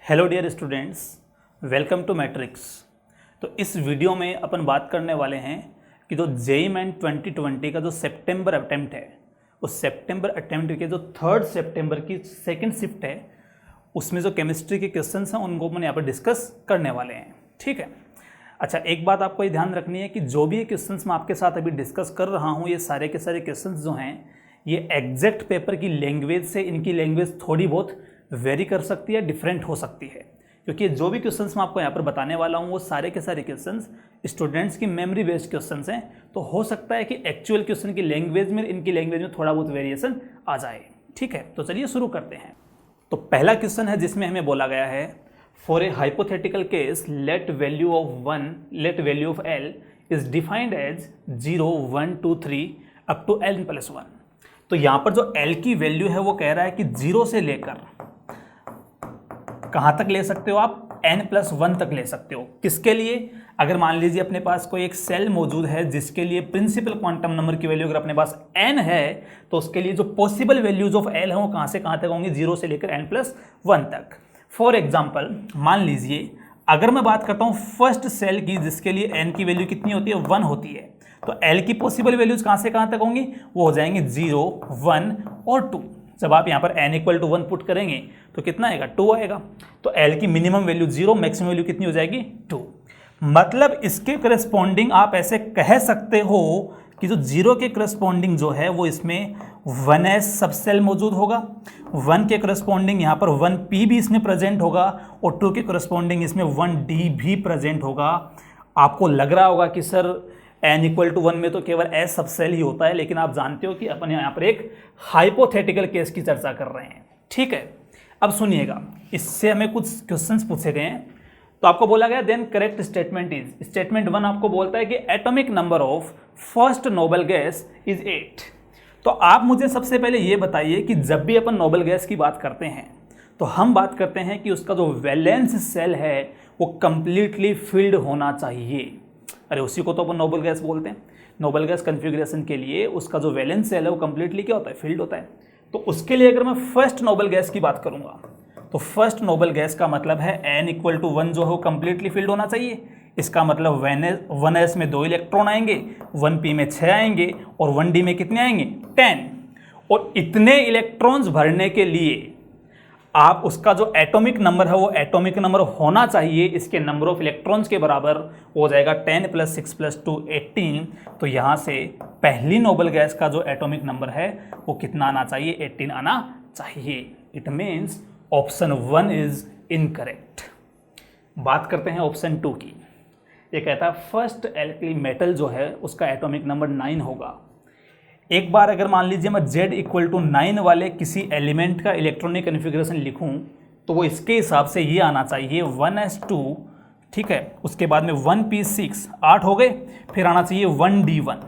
Hello dear students, welcome to Matrix. तो इस video में अपन बात करने वाले हैं कि जो जेईई मेन 2020 का जो सितंबर अटेम्प्ट है, उस सितंबर अटेम्प्ट के जो 3 सितंबर की सेकंड शिफ्ट है, उसमें जो केमिस्ट्री के क्वेश्चंस हैं उनको अपन यहाँ पर डिस्कस करने वाले हैं। ठीक है। अच्छा, एक बात आपको ये ध्यान रखनी है कि जो भी क्वेश्चंस मैं आपके साथ अभी डिस्कस कर रहा हूँ, ये सारे के सारे क्वेश्चंस जो हैं ये एग्जैक्ट पेपर की लैंग्वेज से इनकी लैंग्वेज थोड़ी बहुत वेरी कर सकती है, डिफरेंट हो सकती है, क्योंकि जो भी क्वेश्चंस मैं आपको यहाँ पर बताने वाला हूँ वो सारे के सारे क्वेश्चंस स्टूडेंट्स की मेमोरी बेस्ड क्वेश्चंस हैं। तो हो सकता है कि एक्चुअल क्वेश्चन की लैंग्वेज में इनकी लैंग्वेज में थोड़ा बहुत वेरिएशन आ जाए। ठीक है, तो चलिए शुरू करते हैं। तो पहला क्वेश्चन है जिसमें हमें बोला गया है, for a hypothetical case let value of L is defined as 0, 1, 2, 3 up to N+1। तो यहाँ पर जो L की वैल्यू है वो कह रहा है कि 0 से लेकर कहाँ तक ले सकते हो आप, N+1 तक ले सकते हो। किसके लिए? अगर मान लीजिए अपने पास कोई एक सेल मौजूद है जिसके लिए प्रिंसिपल क्वांटम नंबर की वैल्यू अगर अपने पास n है, तो उसके लिए जो पॉसिबल वैल्यूज ऑफ L है वो कहाँ से कहाँ तक होंगी, 0 से लेकर N+1 तक। फॉर एग्जाम्पल, मान लीजिए अगर मैं बात करता हूँ फर्स्ट सेल की जिसके लिए n की वैल्यू कितनी होती है, 1 होती है, तो L की पॉसिबल वैल्यूज कहाँ से कहाँ तक होंगी, वो हो जाएंगे 0, 1 और 2। जब आप यहाँ पर n=1 पुट करेंगे तो कितना आएगा, 2 आएगा। तो L की मिनिमम वैल्यू 0, मैक्सिमम वैल्यू कितनी हो जाएगी, 2। मतलब इसके करस्पॉन्डिंग आप ऐसे कह सकते हो कि जो 0 के करस्पॉन्डिंग जो है वो इसमें 1s सब सेल मौजूद होगा, 1 के करस्पॉन्डिंग यहाँ पर 1p भी इसमें प्रेजेंट होगा और 2 के करस्पॉन्डिंग इसमें 1d भी प्रेजेंट होगा। आपको लग रहा होगा कि सर n=1 में तो केवल s सब सेल ही होता है, लेकिन आप जानते हो कि अपन यहाँ पर एक हाइपोथेटिकल केस की चर्चा कर रहे हैं। ठीक है, अब सुनिएगा, इससे हमें कुछ क्वेश्चंस पूछे गए हैं। तो आपको बोला गया then correct statement is, statement 1 आपको बोलता है कि atomic number of first noble gas is 8। तो आप मुझे सबसे पहले ये बताइए कि जब भी अपन नोबेल गैस की बात करते हैं तो हम बात करते हैं कि उसका जो वैलेंस सेल है वो कंप्लीटली फिल्ड होना चाहिए। अरे उसी को तो अपन नोबेल गैस बोलते हैं। नोबेल गैस कन्फिग्रेशन के लिए उसका जो वैलेंस सेल है वो कंप्लीटली क्या होता है, फिल्ड होता है। तो उसके लिए अगर मैं फर्स्ट नोबेल गैस की बात करूंगा तो फर्स्ट नोबेल गैस का मतलब है n=1 जो है वो कंप्लीटली फिल्ड होना चाहिए। इसका मतलब 1s में 2 इलेक्ट्रॉन आएंगे, 1p में 6 आएंगे और 1d में कितने आएंगे, 10। और इतने इलेक्ट्रॉन्स भरने के लिए आप उसका जो एटॉमिक नंबर है वो एटॉमिक नंबर होना चाहिए इसके नंबर ऑफ इलेक्ट्रॉन्स के बराबर, हो जाएगा 10 + 6 + 2 18। तो यहाँ से पहली नोबेल गैस का जो एटॉमिक नंबर है वो कितना आना चाहिए, 18 आना चाहिए। It means option 1 is incorrect. बात करते हैं ऑप्शन 2 की। ये कहता है फर्स्ट एल्कली मेटल जो है उसका एटॉमिक नंबर 9 होगा। एक बार अगर मान लीजिए मैं Z=9 वाले किसी एलिमेंट का इलेक्ट्रॉनिक कन्फिग्रेशन लिखूं तो वो इसके हिसाब से ये आना चाहिए 1s2, ठीक है, उसके बाद में 1p6 8 हो गए, फिर आना चाहिए 1d1।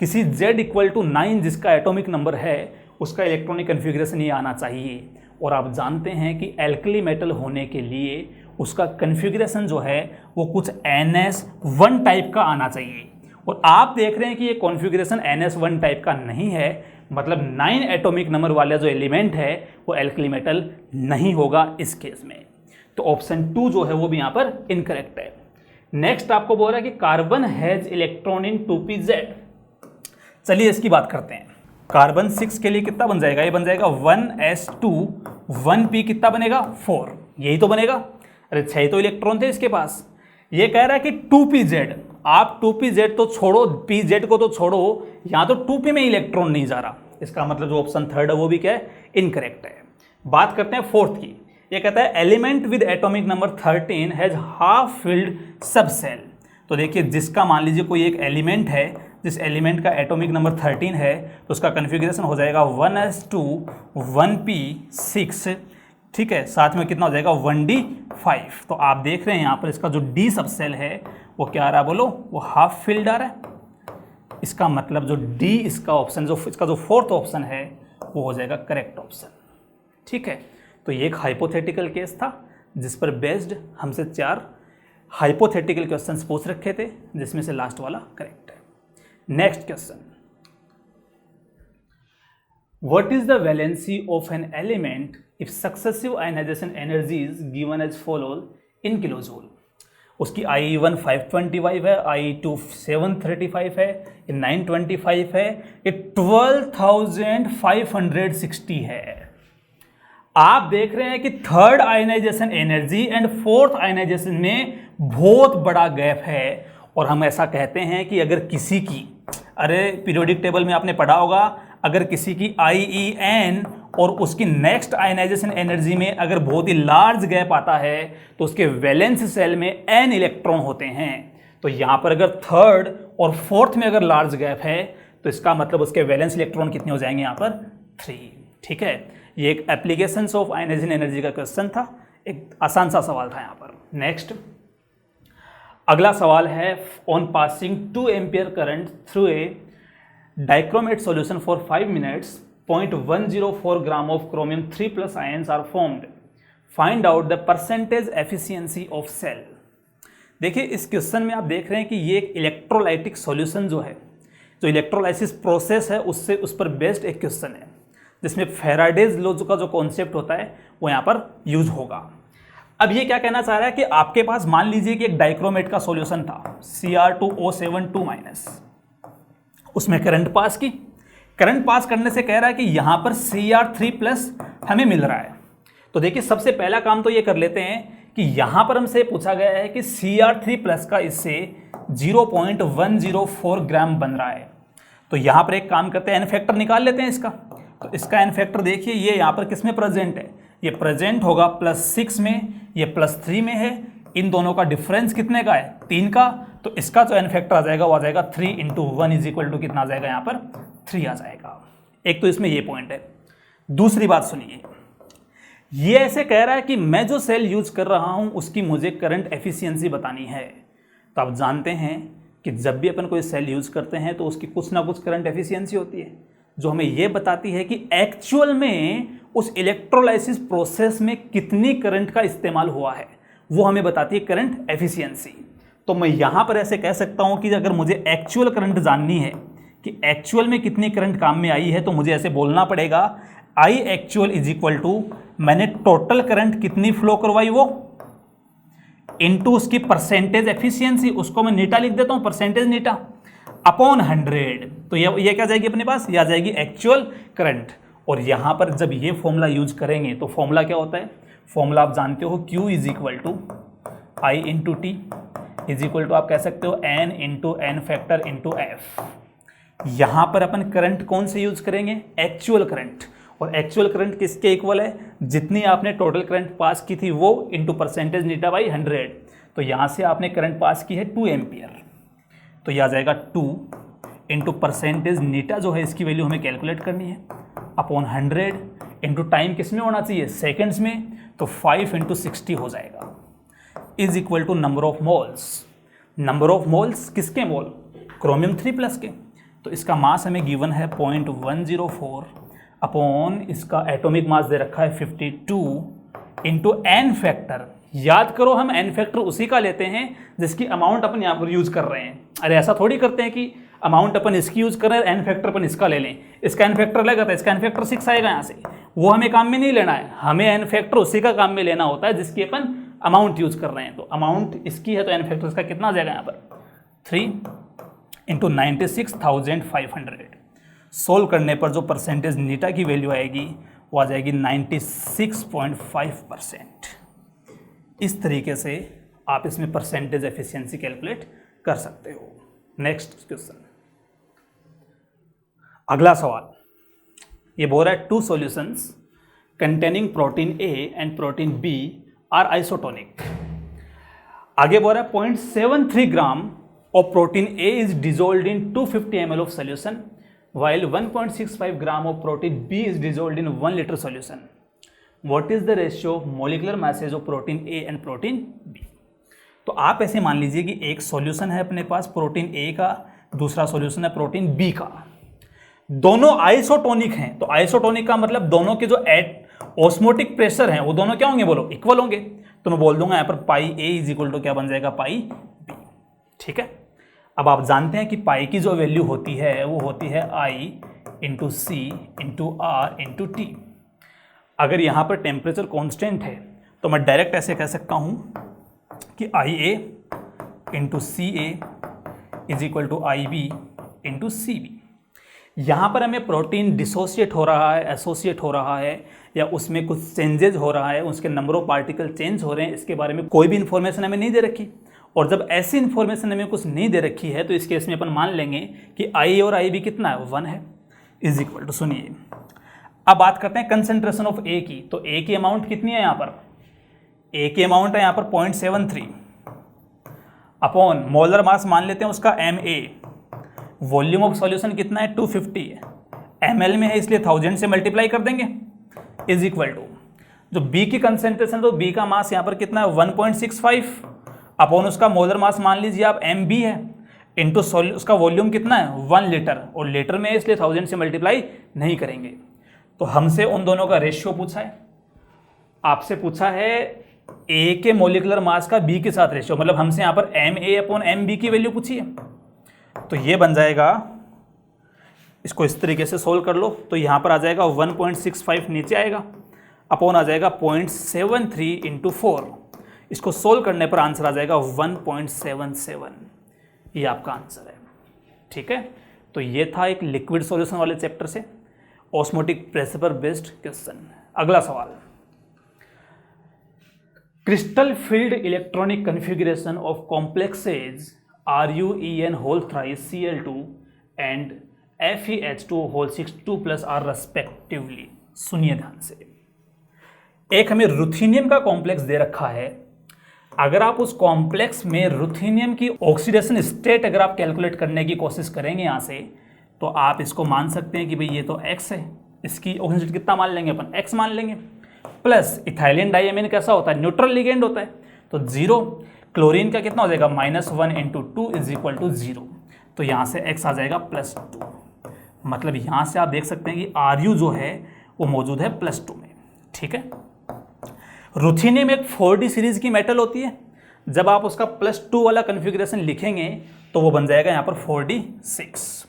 किसी Z=9 जिसका एटॉमिक नंबर है उसका इलेक्ट्रॉनिक कन्फिग्रेशन ये आना चाहिए। और आप जानते हैं कि एल्कली मेटल होने के लिए उसका कन्फिग्रेशन जो है वो कुछ ns1 टाइप का आना चाहिए। और आप देख रहे हैं कि ये कॉन्फ़िगरेशन ns1 टाइप का नहीं है, मतलब 9 एटॉमिक नंबर वाला जो एलिमेंट है वो एल्कली मेटल नहीं होगा इस केस में। तो ऑप्शन 2 जो है वो भी यहाँ पर इनकरेक्ट है। नेक्स्ट आपको बोल रहा है कि carbon has electron in 2pz। चलिए इसकी बात करते हैं। कार्बन 6 के लिए कितना बन जाएगा, ये बन जाएगा 1s2, 1p कितना बनेगा, 4, यही तो बनेगा। अरे 6 तो इलेक्ट्रॉन थे इसके पास। ये कह रहा है कि 2pz, आप 2pz तो छोड़ो, pz को तो छोड़ो, यहाँ तो 2p में इलेक्ट्रॉन नहीं जा रहा। इसका मतलब जो ऑप्शन 3 है वो भी क्या है, इनकरेक्ट है। बात करते हैं 4th की। ये कहता है element with atomic number 13 has half filled सब सेल। तो देखिए जिसका मान लीजिए कोई एक एलिमेंट है, जिस एलिमेंट का एटॉमिक नंबर 13 है तो उसका कन्फिग्रेशन हो जाएगा 1s2, 1p6, ठीक है, साथ में कितना हो जाएगा 1d5। तो आप देख रहे हैं यहाँ पर इसका जो d सब सेल है वो क्या आ रहा है, बोलो, वो हाफ फिल्ड आ रहा है। इसका मतलब जो d इसका ऑप्शन, जो इसका जो 4th ऑप्शन है वो हो जाएगा करेक्ट ऑप्शन। ठीक है, तो ये एक हाइपोथेटिकल केस था जिस पर बेस्ड हमसे 4 हाइपोथेटिकल क्वेश्चंस पूछ रखे थे, जिसमें से लास्ट वाला करेक्ट है। Next question, What is the valency of an element if successive ionization energy is given as follows in kilojoule? उसकी I1 525 है, I2 735 है, ये 925 है, ये 12,560 है। आप देख रहे हैं कि third ionization energy and fourth ionization में बहुत बड़ा गैप है, और हम ऐसा कहते हैं कि अगर किसी की, अरे पीरियोडिक टेबल में आपने पढ़ा होगा, अगर किसी की IEN और उसकी नेक्स्ट आयनाइजेशन एनर्जी में अगर बहुत ही लार्ज गैप आता है तो उसके वैलेंस सेल में n इलेक्ट्रॉन होते हैं। तो यहाँ पर अगर थर्ड और फोर्थ में अगर लार्ज गैप है तो इसका मतलब उसके वैलेंस इलेक्ट्रॉन कितने हो जाएंगे यहाँ पर 3। ठीक है, ये एक एप्लीकेशंस ऑफ आयनाइजेशन एनर्जी का क्वेश्चन था, एक आसान सा सवाल था यहाँ पर। नेक्स्ट अगला सवाल है, on passing 2 ampere current through a dichromate solution for 5 minutes 0.104 gram of chromium 3+ ions are formed. Find out the percentage efficiency of cell. देखिए इस क्वेश्चन में आप देख रहे हैं कि ये एक इलेक्ट्रोलाइटिक सॉल्यूशन जो है, जो इलेक्ट्रोलाइसिस प्रोसेस है उस पर बेस्ड एक क्वेश्चन है, जिसमें फेराडेज लॉ का जो कॉन्सेप्ट होता है वो यहाँ पर यूज होगा। अब ये क्या कहना चाह रहा है कि आपके पास मान लीजिए कि एक डाइक्रोमेट का सॉल्यूशन था Cr2O72-, उसमें करंट पास की, करंट पास करने से कह रहा है कि यहां पर Cr3+ हमें मिल रहा है। तो देखिए सबसे पहला काम तो ये कर लेते हैं कि यहां पर हमसे पूछा गया है कि Cr3+ का इससे 0.104 ग्राम बन रहा है। तो यहां पर एक काम करते हैं, एन फैक्टर निकाल लेते हैं इसका। तो इसका एन फैक्टर देखिए, ये यहां पर किस में प्रेजेंट है, ये प्रेजेंट होगा +6 में, ये +3 में है। इन दोनों का डिफरेंस कितने का है, 3 का। तो इसका जो एन फैक्टर आ जाएगा वो आ जाएगा 3 × 1 = कितना आ जाएगा यहाँ पर 3 आ जाएगा। एक तो इसमें ये पॉइंट है। दूसरी बात सुनिए, ये ऐसे कह रहा है कि मैं जो सेल यूज कर रहा हूं उसकी मुझे करंट एफिशिएंसी बतानी है। तो आप जानते हैं कि जब भी अपन कोई सेल यूज करते हैं तो उसकी कुछ ना कुछ करंट एफिशिएंसी होती है, जो हमें ये बताती है कि एक्चुअल में उस इलेक्ट्रोलाइसिस प्रोसेस में कितनी करंट का इस्तेमाल हुआ है, वो हमें बताती है करंट एफिशिएंसी। तो मैं यहां पर ऐसे कह सकता हूं कि अगर मुझे एक्चुअल करंट जाननी है कि एक्चुअल में कितनी करंट काम में आई है, तो मुझे ऐसे बोलना पड़ेगा I actual = मैंने टोटल करंट कितनी फ्लो करवाई वो इनटू उसकी परसेंटेज एफिशिएंसी, उसको मैं नीटा लिख देता हूं, परसेंटेज नीटा अपॉन 100। तो ये क्या जाएगी अपने पास, ये आ जाएगी एक्चुअल करंट। और यहां पर जब ये फॉर्मूला यूज करेंगे तो फॉर्मूला क्या होता है, फॉर्मूला आप जानते हो, Q = I × T = आप कह सकते हो N × N फैक्टर × F। यहां पर अपन करंट कौन से यूज करेंगे, एक्चुअल करंट। और एक्चुअल करंट किसके इक्वल है, जितनी आपने टोटल करंट पास की थी वो इंटू परसेंटेज नीटा बाई 100। तो यहां से आपने करंट पास की है 2 एम्पियर, तो यह आ जाएगा 2 इंटू परसेंटेज नीटा जो है इसकी वैल्यू हमें कैलकुलेट करनी है अपॉन 100 इंटू टाइम किस में होना चाहिए, सेकेंड्स में। तो 5 × 60 हो जाएगा = number of moles. Number of moles किसके मोल, क्रोमियम 3+ के। तो इसका मास हमें गिवन है 0.104 अपॉन इसका एटॉमिक मास दे रखा है 52 इंटू एन फैक्टर। याद करो हम एन फैक्टर उसी का लेते हैं जिसकी अमाउंट अपन यहाँ पर यूज कर रहे हैं। अरे ऐसा थोड़ी करते हैं कि अमाउंट अपन इसकी यूज कर रहे हैं, एन फैक्टर अपन इसका ले लें, इसका एन फैक्टर लगेगा तो इसका एन फैक्टर 6 आएगा यहाँ से, वो हमें काम में नहीं लेना है। हमें एन फैक्टर उसी का काम में लेना होता है जिसकी अपन अमाउंट यूज कर रहे हैं। तो अमाउंट इसकी है तो एन फैक्टर इसका कितना आ जाएगा यहाँ पर 3 इंटू 96,500। सोल्व करने पर जो परसेंटेज नीटा की वैल्यू आएगी वो आ जाएगी 96.5%। इस तरीके से आप इसमें परसेंटेज एफिशिएंसी कैलकुलेट कर सकते हो। नेक्स्ट क्वेश्चन, अगला सवाल ये बोल रहा है 2 solutions containing protein A and protein B are isotonic. आगे बोल रहा है 0.73 gram of protein A is dissolved in 250 ml of solution while 1.65 gram of protein B is dissolved in 1 liter solution. What is the ratio of molecular masses of protein A and protein B? तो आप ऐसे मान लीजिए कि एक solution है अपने पास protein A का, दूसरा सॉल्यूशन है प्रोटीन B का, दोनों आइसोटोनिक हैं। तो आइसोटोनिक का मतलब दोनों के जो ऑस्मोटिक प्रेशर हैं वो दोनों क्या होंगे, बोलो इक्वल होंगे। तो मैं बोल दूंगा यहाँ पर पाई A = क्या बन जाएगा, पाई B। ठीक है, अब आप जानते हैं कि पाई की जो वैल्यू होती है वो होती है I into C into R into T. अगर यहाँ पर टेम्परेचर कांस्टेंट है तो मैं डायरेक्ट ऐसे कह सकता हूँ कि I A into C A is equal to I B into C B. यहाँ पर हमें प्रोटीन डिसोसिएट हो रहा है, एसोसिएट हो रहा है, या उसमें कुछ चेंजेज हो रहा है, उसके नंबर ऑफ पार्टिकल चेंज हो रहे हैं, इसके बारे में कोई भी इन्फॉर्मेशन हमें नहीं दे रखी। और जब ऐसी इन्फॉर्मेशन हमें कुछ नहीं दे रखी है तो इस केस में अपन मान लेंगे कि आई और आई बी कितना है, 1 है, इज इक्वल टू, सुनिए अब बात करते हैं कंसेंट्रेशन ऑफ ए की। तो ए की अमाउंट कितनी है यहाँ पर, ए की अमाउंट है यहाँ पर 0.73 अपॉन मोलर मास मान लेते हैं उसका MA, वॉल्यूम ऑफ सॉल्यूशन कितना है 250 है, ml में है इसलिए 1000 से मल्टीप्लाई कर देंगे, इज इक्वल टू जो B की कंसेंट्रेशन, तो B का मास यहाँ पर कितना है 1.65 अपॉन उसका मोलर मास मान लीजिए आप MB है, इंटू उसका वॉल्यूम कितना है 1 लीटर, और लीटर में है इसलिए 1000 से मल्टीप्लाई नहीं करेंगे। तो हमसे उन दोनों का रेशियो पूछा है, आपसे पूछा है ए के मोलिकुलर मास का बी के साथ रेशियो, मतलब हमसे यहाँ पर MA अपॉन MB की वैल्यू पूछी है। तो ये बन जाएगा, इसको इस तरीके से सोल्व कर लो, तो यहाँ पर आ जाएगा 1.65 नीचे आएगा, अपॉन आ जाएगा 0.73 इंटू 4, इसको सोल्व करने पर आंसर आ जाएगा 1.77। ये आपका आंसर है, ठीक है। तो ये था एक लिक्विड सॉल्यूशन वाले चैप्टर से ऑस्मोटिक प्रेशर पर बेस्ड क्वेश्चन। अगला सवाल, crystal field electronic configuration of complexes RuEn whole thrice Cl2 and FeH2 whole 6 2+ are respectively. सुनिए ध्यान से, एक हमें रुथेनियम का कॉम्प्लेक्स दे रखा है, अगर आप उस कॉम्प्लेक्स में रुथेनियम की ऑक्सीडेशन स्टेट अगर आप कैलकुलेट करने की कोशिश करेंगे यहाँ से, तो आप इसको मान सकते हैं कि भाई ये तो X है, इसकी ऑक्सीजन स्टेट कितना मान लेंगे अपन, X मान लेंगे, प्लस इथाइलिन डाइअमीन कैसा होता है, न्यूट्रल लिगेंड होता है, तो 0, क्लोरीन का कितना हो जाएगा -1 इंटू 2 इज इक्वल टू 0, तो यहाँ से X आ जाएगा +2। मतलब यहाँ से आप देख सकते हैं कि Ru जो है वो मौजूद है +2 में, ठीक है। रुथेनियम एक 4D सीरीज की मेटल होती है, जब आप उसका +2 वाला कन्फिग्रेशन लिखेंगे तो वो बन जाएगा यहाँ पर 4D6।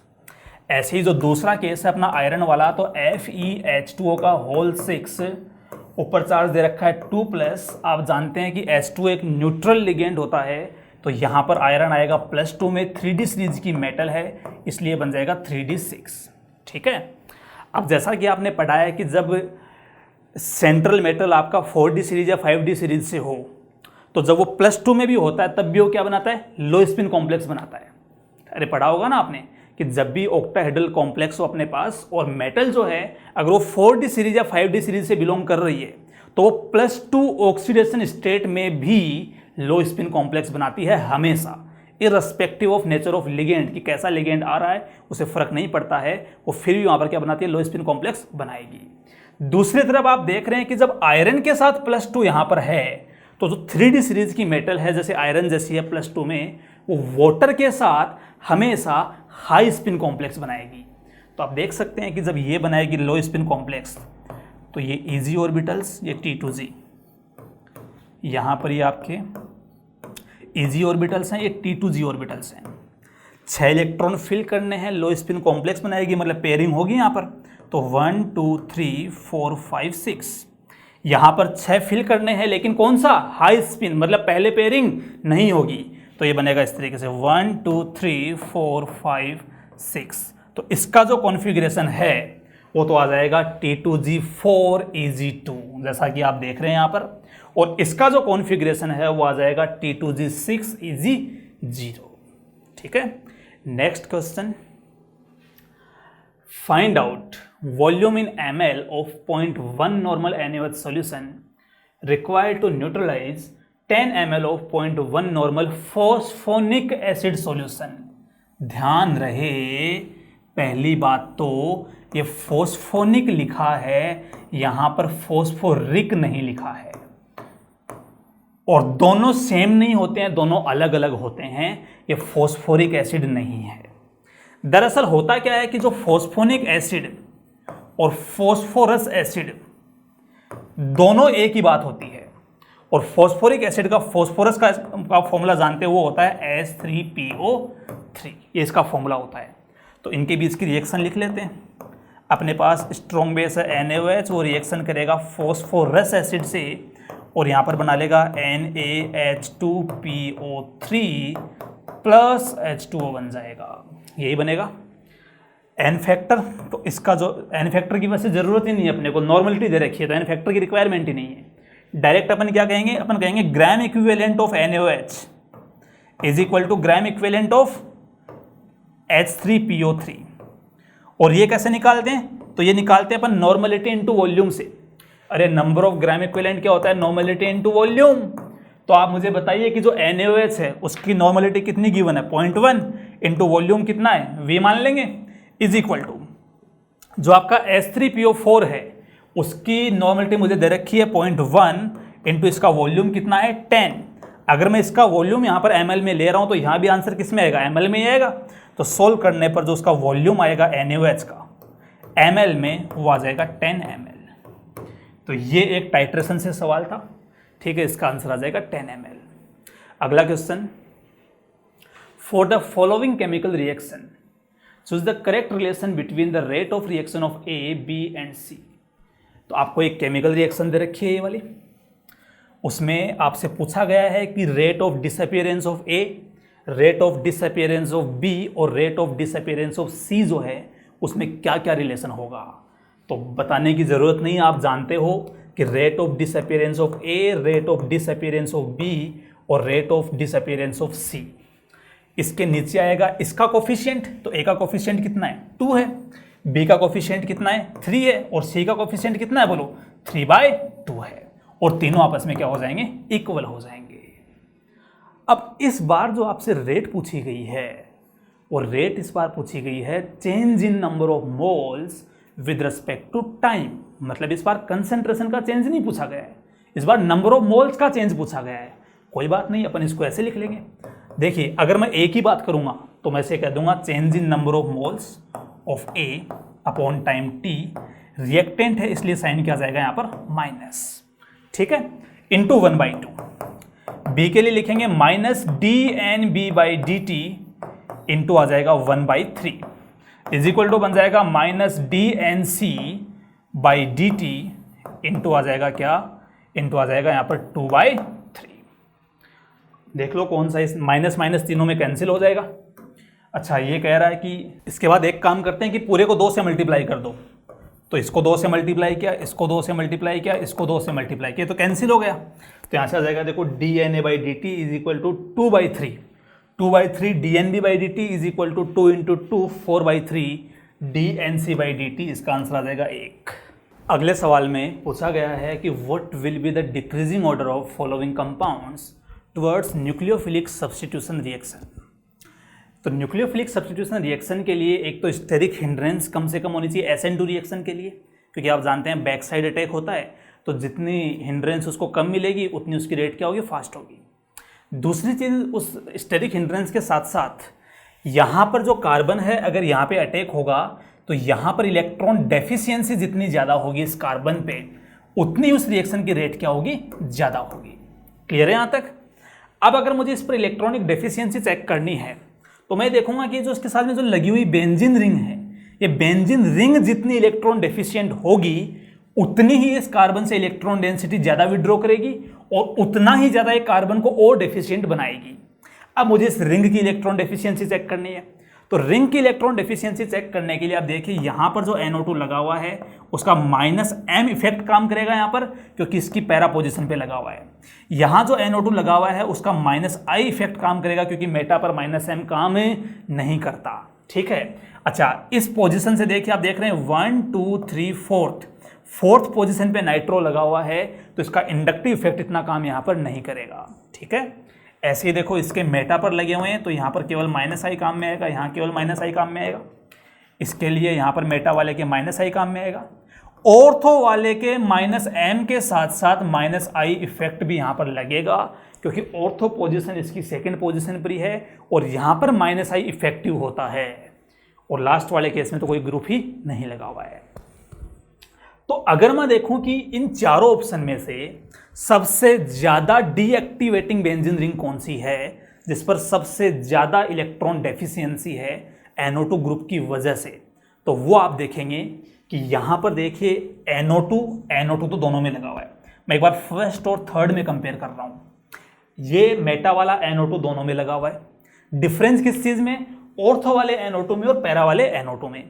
ऐसे ही जो दूसरा केस है अपना आयरन वाला, तो FeH2O का होल 6, ऊपर चार्ज दे रखा है 2+, आप जानते हैं कि H2 एक न्यूट्रल लिगेंड होता है, तो यहाँ पर आयरन आएगा +2 में, 3D सीरीज की मेटल है इसलिए बन जाएगा 3D6, ठीक है। अब जैसा कि आपने पढ़ा है कि जब सेंट्रल मेटल आपका 4D सीरीज या 5D सीरीज से हो, तो जब वो +2 में भी होता है तब भी वो क्या बनाता है, लो स्पिन कॉम्प्लेक्स बनाता है। अरे पढ़ा होगा ना आपने कि जब भी ऑक्टाहेड्रल कॉम्प्लेक्स हो अपने पास और मेटल जो है अगर वो 4D सीरीज या 5D सीरीज से बिलोंग कर रही है, तो वो +2 ऑक्सीडेशन स्टेट में भी लो स्पिन कॉम्प्लेक्स बनाती है हमेशा, irrespective of nature of ligand, कि कैसा लिगेंड आ रहा है उसे फर्क नहीं पड़ता है, वो फिर भी वहाँ पर क्या बनाती है, लो स्पिन कॉम्प्लेक्स बनाएगी। दूसरी तरफ आप देख रहे हैं कि जब आयरन के साथ +2 यहाँ पर है, तो जो 3D सीरीज की मेटल है जैसे आयरन जैसी है +2 में, वो वाटर के साथ हमेशा हाई स्पिन कॉम्प्लेक्स बनाएगी। तो आप देख सकते हैं कि जब ये बनाएगी लो स्पिन कॉम्प्लेक्स, तो ये इजी ऑर्बिटल्स, ये T2G, यहाँ पर ये आपके इजी ऑर्बिटल्स हैं, ये T2G ऑर्बिटल्स हैं। 6 इलेक्ट्रॉन फिल करने हैं, लो स्पिन कॉम्प्लेक्स बनाएगी, मतलब पेयरिंग होगी यहाँ पर, तो 1 2 3 4 5 6, यहाँ पर 6 फिल करने हैं, लेकिन कौन सा, हाई स्पिन, मतलब पहले पेयरिंग नहीं होगी, तो ये बनेगा इस तरीके से 1 2 3 4 5 6। तो इसका जो कॉन्फ़िगरेशन है वो तो आ जाएगा T2G4 EG2, जैसा कि आप देख रहे हैं यहाँ पर, और इसका जो कॉन्फ़िगरेशन है वो आ जाएगा T2G6 EG0, ठीक है। Next question, find out volume in ml of 0.1 normal NaOH solution required to neutralize 10 ml of 0.1 normal phosphonic acid solution. ध्यान रहे, पहली बात तो ये फॉस्फोनिक लिखा है, यहाँ पर फॉस्फोरिक नहीं लिखा है, और दोनों सेम नहीं होते हैं, दोनों अलग अलग होते हैं, ये फॉस्फोरिक एसिड नहीं है। दरअसल होता क्या है कि जो फॉस्फोनिक एसिड और फॉस्फोरस एसिड दोनों एक ही बात होती है, और फॉस्फोरिक एसिड का फॉस्फोरस का फॉर्मूला जानते हैं, वो होता है H3PO3, ये इसका फॉर्मूला होता है। तो इनके बीच की रिएक्शन लिख लेते हैं, अपने पास स्ट्रॉन्ग बेस है NaOH, वो रिएक्शन करेगा फॉस्फोरस एसिड से और यहाँ पर बना लेगा NaH2PO3 प्लस H2O बन जाएगा, यही बनेगा एन फैक्टर। तो इसका जो एन फैक्टर की वैसे ज़रूरत ही नहीं है अपने को, नॉर्मलिटी दे रखी है तो एन फैक्टर की रिक्वायरमेंट ही नहीं है। डायरेक्ट अपन क्या कहेंगे, अपन कहेंगे gram equivalent of NaOH is equal to gram equivalent of H3PO3। और ये कैसे निकालते हैं, तो ये निकालते हैं अपन नॉर्मलिटी इनटू वॉल्यूम से। अरे नंबर ऑफ ग्राम इक्विवेलेंट क्या होता है, नॉर्मलिटी इनटू वॉल्यूम। तो आप मुझे बताइए कि जो NaOH है उसकी नॉर्मलिटी कितनी गिवन है, 0.1 इंटू वॉल्यूम कितना है, V मान लेंगे, इज इक्वल टू जो आपका H3PO4 है उसकी नॉर्मलिटी मुझे दे रखी है 0.1 इंटू इसका वॉल्यूम कितना है 10। अगर मैं इसका वॉल्यूम यहाँ पर ml में ले रहा हूँ तो यहाँ भी आंसर किस में आएगा, ml में ही आएगा। तो सोल्व करने पर जो उसका वॉल्यूम आएगा NaOH का ml में, वो आ जाएगा 10 ml। तो ये एक टाइट्रेशन से सवाल था, ठीक है, इसका आंसर आ जाएगा 10 ml। अगला question, for the following chemical reaction choose the correct relation between the rate of reaction of A, B and C। तो आपको एक केमिकल रिएक्शन दे रखी है ये वाली, उसमें आपसे पूछा गया है कि rate of disappearance of A, rate of disappearance of B और rate of disappearance of C जो है उसमें क्या क्या रिलेशन होगा। तो बताने की ज़रूरत नहीं, आप जानते हो कि rate of disappearance of A, rate of disappearance of B और rate of disappearance of C। इसके नीचे आएगा इसका कोफिशिएंट, तो A का कोफिशिएंट कितना है 2 है, B का कोफिशिएंट कितना है 3 है और C का कोफिशिएंट कितना है, बोलो 3/2 है। और तीनों आपस में क्या हो जाएंगे, इक्वल हो जाएंगे। अब इस बार जो आपसे रेट पूछी गई है, और रेट इस बार पूछी गई है change in number of moles with respect to time. मतलब इस बार कंसेंट्रेशन का चेंज नहीं पूछा गया है, इस बार नंबर ऑफ मोल्स का चेंज पूछा गया है। कोई बात नहीं, अपन इसको ऐसे लिख लेंगे। देखिए अगर मैं A की बात करूंगा तो मैं इसे कह दूंगा change in number of moles of A upon time T। Reactant है इसलिए साइन किया जाएगा यहाँ पर माइनस, ठीक है, इंटू 1/2। B के लिए लिखेंगे माइनस dNB/dt इंटू आ जाएगा 1/3 इज इक्वल टू बन जाएगा माइनस dNC/dt इंटू आ जाएगा क्या, इंटू आ जाएगा यहाँ पर 2/3। देख लो कौन सा, इस माइनस माइनस तीनों में कैंसिल हो जाएगा। अच्छा ये कह रहा है कि इसके बाद एक काम करते हैं कि पूरे को 2 से मल्टीप्लाई कर दो। तो इसको 2 से मल्टीप्लाई किया, इसको 2 से मल्टीप्लाई किया, इसको 2 से मल्टीप्लाई किया, तो कैंसिल हो गया। तो यहाँ से आ जाएगा देखो dNA/dt is equal to 2/3, 2/3 dNB/dt is equal to 2 into 2 4/3 dNC/dt। इसका आंसर आ जाएगा 1। अगले सवाल में पूछा गया है कि what will be the decreasing order of following compounds towards nucleophilic substitution reaction. तो न्यूक्लियोफिलिक सब्स्टिट्यूशन रिएक्शन के लिए एक तो स्टेरिक हिंड्रेंस कम से कम होनी चाहिए SN2 रिएक्शन के लिए, क्योंकि आप जानते हैं बैक साइड अटैक होता है, तो जितनी हिंड्रेंस उसको कम मिलेगी उतनी उसकी रेट क्या होगी, फास्ट होगी। दूसरी चीज़, उस स्टेरिक हिंड्रेंस के साथ साथ यहाँ पर जो कार्बन है अगर यहाँ पे अटैक होगा तो यहाँ पर इलेक्ट्रॉन डेफिशिएंसी जितनी ज़्यादा होगी इस कार्बन पे, उतनी उस रिएक्शन की रेट क्या होगी, ज़्यादा होगी। क्लियर है यहाँ तक। अब अगर मुझे इस पर इलेक्ट्रॉनिक डेफिशिएंसी चेक करनी है तो मैं देखूंगा कि जो इसके साथ में जो लगी हुई बेंजीन रिंग है, ये बेंजीन रिंग जितनी इलेक्ट्रॉन डेफिशिएंट होगी उतनी ही इस कार्बन से इलेक्ट्रॉन डेंसिटी ज़्यादा विड्रॉ करेगी और उतना ही ज़्यादा एक कार्बन को और डेफिशिएंट बनाएगी। अब मुझे इस रिंग की इलेक्ट्रॉन डेफिशिएंसी चेक करनी है, तो रिंग की इलेक्ट्रॉन डेफिशिएंसी चेक करने के लिए आप देखिए यहाँ पर जो NO2 लगा हुआ है उसका -m इफेक्ट काम करेगा यहाँ पर, क्योंकि इसकी पैरा पोजीशन पे लगा हुआ है। यहाँ जो NO2 लगा हुआ है उसका -I इफेक्ट काम करेगा, क्योंकि मेटा पर -m काम नहीं करता, ठीक है। अच्छा इस पोजीशन से देखिए, आप देख रहे हैं 1 2 3 4th पोजीशन पे नाइट्रो लगा हुआ है, तो इसका इंडक्टिव इफेक्ट इतना काम यहाँ पर नहीं करेगा, ठीक है। ऐसे ही देखो इसके मेटा पर लगे हुए हैं तो यहाँ पर केवल -I काम में आएगा, यहाँ केवल -I काम में आएगा। इसके लिए यहाँ पर मेटा वाले के -I काम में आएगा। ऑर्थो वाले के -m के साथ साथ -I इफेक्ट भी यहाँ पर लगेगा, क्योंकि ऑर्थो पोजीशन इसकी सेकंड पोजीशन पर ही है और यहाँ पर -I इफेक्टिव होता है, और लास्ट वाले केस में तो कोई ग्रुप ही नहीं लगा हुआ है। तो अगर मैं देखूं कि इन चारों ऑप्शन में से सबसे ज़्यादा डीएक्टिवेटिंग बेंजीन रिंग कौन सी है, जिस पर सबसे ज़्यादा इलेक्ट्रॉन डेफिशिएंसी है NO2 ग्रुप की वजह से, तो वो आप देखेंगे कि यहाँ पर देखिए NO2 तो दोनों में लगा हुआ है। मैं एक बार फर्स्ट और थर्ड में कंपेयर कर रहा हूँ, ये मेटा वाला NO2 दोनों में लगा हुआ है। डिफरेंस किस चीज़ में? ऑर्थो वाले NO2 में और पैरा वाले NO2 में।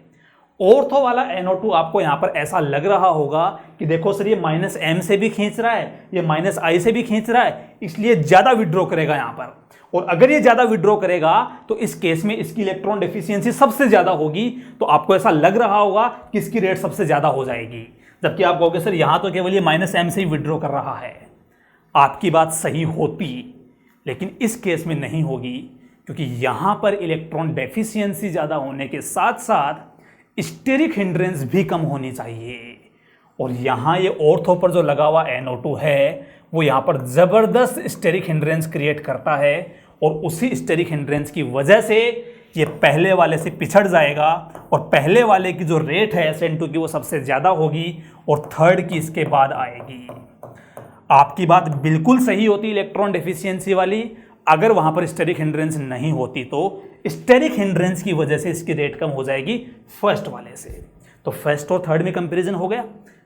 ऑर्थो वाला NO2 आपको यहाँ पर ऐसा लग रहा होगा कि देखो सर, ये -M से भी खींच रहा है, ये -I से भी खींच रहा है, इसलिए ज़्यादा विड्रॉ करेगा यहाँ पर। और अगर ये ज़्यादा विड्रॉ करेगा तो इस केस में इसकी इलेक्ट्रॉन डेफिशिएंसी सबसे ज़्यादा होगी, तो आपको ऐसा लग रहा होगा कि इसकी रेट सबसे ज़्यादा हो जाएगी। जबकि आप कहोगे सर यहाँ तो केवल ये -M से ही विड्रॉ कर रहा है। आपकी बात सही होती, लेकिन इस केस में नहीं होगी, क्योंकि यहाँ पर इलेक्ट्रॉन डेफिशिएंसी ज़्यादा होने के साथ साथ स्टेरिक हिंड्रेंस भी कम होनी चाहिए। और यहाँ ये ऑर्थो पर जो लगा हुआ NO2 है वो यहाँ पर ज़बरदस्त स्टेरिक हिंड्रेंस क्रिएट करता है, और उसी स्टेरिक हिंड्रेंस की वजह से ये पहले वाले से पिछड़ जाएगा, और पहले वाले की जो रेट है SN2 की वो सबसे ज़्यादा होगी, और थर्ड की इसके बाद आएगी। आपकी बात बिल्कुल सही होती इलेक्ट्रॉन डेफिशिएंसी वाली, अगर वहाँ पर स्टेरिक हिंड्रेंस नहीं होती तो स्टेरिक हिंड्रेंस की वजह से इसकी रेट कम हो जाएगी फर्स्ट वाले से। तो फर्स्ट और थर्ड में कंपैरिजन हो गया।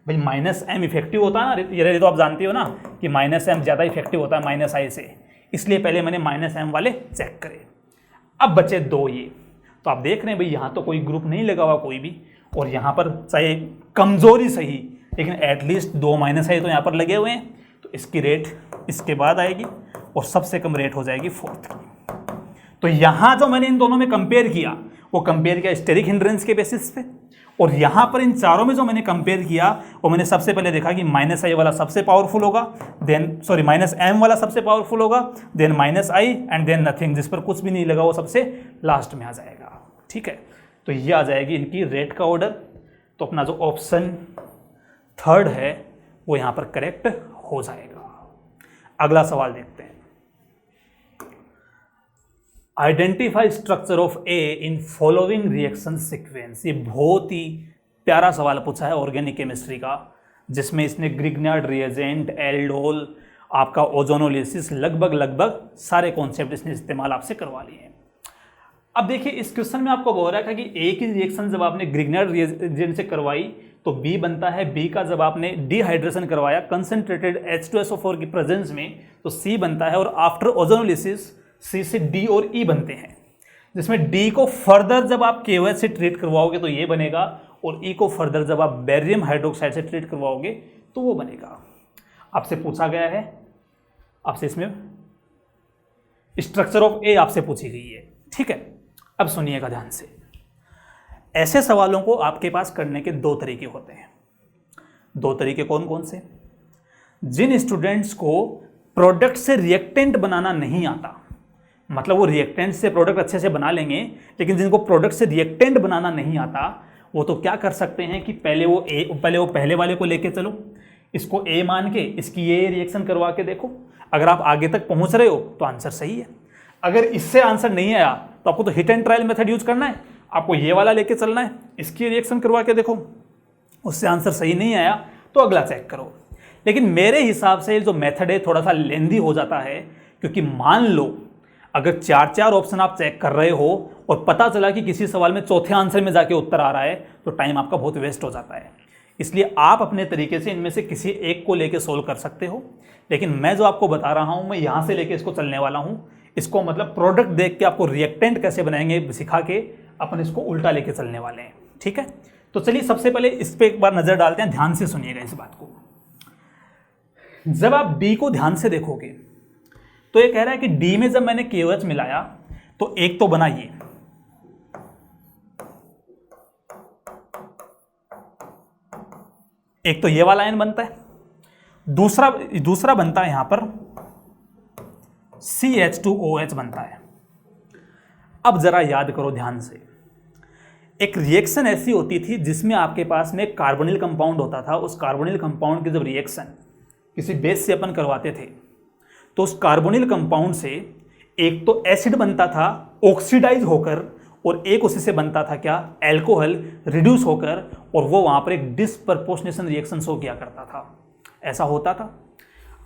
भाई -M इफेक्टिव होता है ना, ये तो आप जानते हो ना कि -M ज़्यादा इफेक्टिव होता है -I से, इसलिए पहले मैंने -M वाले चेक करे। अब बचे दो ये, तो आप देख रहे हैं भाई यहाँ तो कोई ग्रुप नहीं लगा हुआ कोई भी, और यहाँ पर चाहे कमजोरी सही लेकिन एटलीस्ट 2 -I तो यहाँ पर लगे हुए हैं, तो इसकी रेट इसके बाद आएगी, और सबसे कम रेट हो जाएगी फोर्थ की। तो यहाँ जो मैंने इन दोनों में कंपेयर किया वो कंपेयर किया स्टेरिक हिंड्रेंस के बेसिस पे, और यहाँ पर इन चारों में जो मैंने कंपेयर किया वो मैंने सबसे पहले देखा कि -I वाला सबसे पावरफुल होगा, -M वाला सबसे पावरफुल होगा, then -I and then nothing, जिस पर कुछ भी नहीं लगा वो सबसे लास्ट में आ जाएगा। ठीक है, तो ये आ जाएगी इनकी रेट का ऑर्डर। तो अपना जो ऑप्शन थर्ड है वो यहाँ पर करेक्ट हो जाएगा। अगला सवाल देखते हैं। Identify structure of A in following reaction sequence. ये बहुत ही प्यारा सवाल पूछा है ऑर्गेनिक केमिस्ट्री का, जिसमें इसने ग्रिग्नार्ड रिएजेंट, एल्डोल, आपका ओजोनोलिसिस, लगभग सारे कॉन्सेप्ट इसने इस्तेमाल आपसे करवा लिए हैं। अब देखिए इस क्वेश्चन में आपको बोल रहा था कि A की रिएक्शन जब आपने ग्रिग्नार्ड रिएजेंट से करवाई तो B बनता है, B का जब आपने डिहाइड्रेशन करवाया कंसंट्रेटेड H2SO4 की प्रेजेंस में तो C बनता है, और आफ्टर ओजोनोलिसिस C से D और E बनते हैं, जिसमें D को फर्दर जब आप KOH से ट्रीट करवाओगे तो ये बनेगा, और E को फर्दर जब आप बेरियम हाइड्रोक्साइड से ट्रीट करवाओगे तो वो बनेगा। आपसे पूछा गया है, आपसे इसमें स्ट्रक्चर ऑफ A आपसे पूछी गई है। ठीक है, अब सुनिएगा ध्यान से। ऐसे सवालों को आपके पास करने के दो तरीके होते हैं। दो तरीके कौन कौन से? जिन स्टूडेंट्स को प्रोडक्ट से रिएक्टेंट बनाना नहीं आता, मतलब वो रिएक्टेंट से प्रोडक्ट अच्छे से बना लेंगे, लेकिन जिनको प्रोडक्ट से रिएक्टेंट बनाना नहीं आता वो तो क्या कर सकते हैं कि पहले वो पहले वाले को लेके चलो, इसको A मान के इसकी ये रिएक्शन करवा के देखो। अगर आप आगे तक पहुंच रहे हो तो आंसर सही है। अगर इससे आंसर नहीं आया तो आपको तो hit and trial method use करना है, आपको ये वाला लेके चलना है, इसकी रिएक्शन करवा के देखो, उससे आंसर सही नहीं आया तो अगला चेक करो। लेकिन मेरे हिसाब से जो मेथड है थोड़ा सा लेंदी हो जाता है, क्योंकि मान लो अगर 4 ऑप्शन आप चेक कर रहे हो और पता चला कि किसी सवाल में चौथे आंसर में जाके उत्तर आ रहा है तो टाइम आपका बहुत वेस्ट हो जाता है। इसलिए आप अपने तरीके से इनमें से किसी एक को लेके सोल्व कर सकते हो, लेकिन मैं जो आपको बता रहा हूं मैं यहां से लेके इसको चलने वाला हूं। इसको मतलब प्रोडक्ट देख के आपको रिएक्टेंट कैसे बनाएंगे सिखा के अपन इसको उल्टा लेके चलने वाले हैं। ठीक है, तो चलिए सबसे पहले इस पर एक बार नजर डालते हैं, ध्यान से सुनिएगा इस बात को। जब आप D को ध्यान से देखोगे तो ये कह रहा है कि D में जब मैंने KOH मिलाया तो एक तो बना ये, एक तो ये वाला आयन बनता है, दूसरा बनता है यहां पर CH2OH बनता है। अब जरा याद करो ध्यान से, एक रिएक्शन ऐसी होती थी जिसमें आपके पास में कार्बोनिल कंपाउंड होता था। उस कार्बोनिल कंपाउंड की जब रिएक्शन किसी बेस से अपन करवाते थे तो उस कार्बोनिल कंपाउंड से एक तो एसिड बनता था ऑक्सीडाइज होकर, और एक उसी से बनता था क्या, एल्कोहल रिड्यूस होकर, और वो वहां पर एक डिसप्रपोर्शनेशन रिएक्शन शो किया करता था। ऐसा होता था।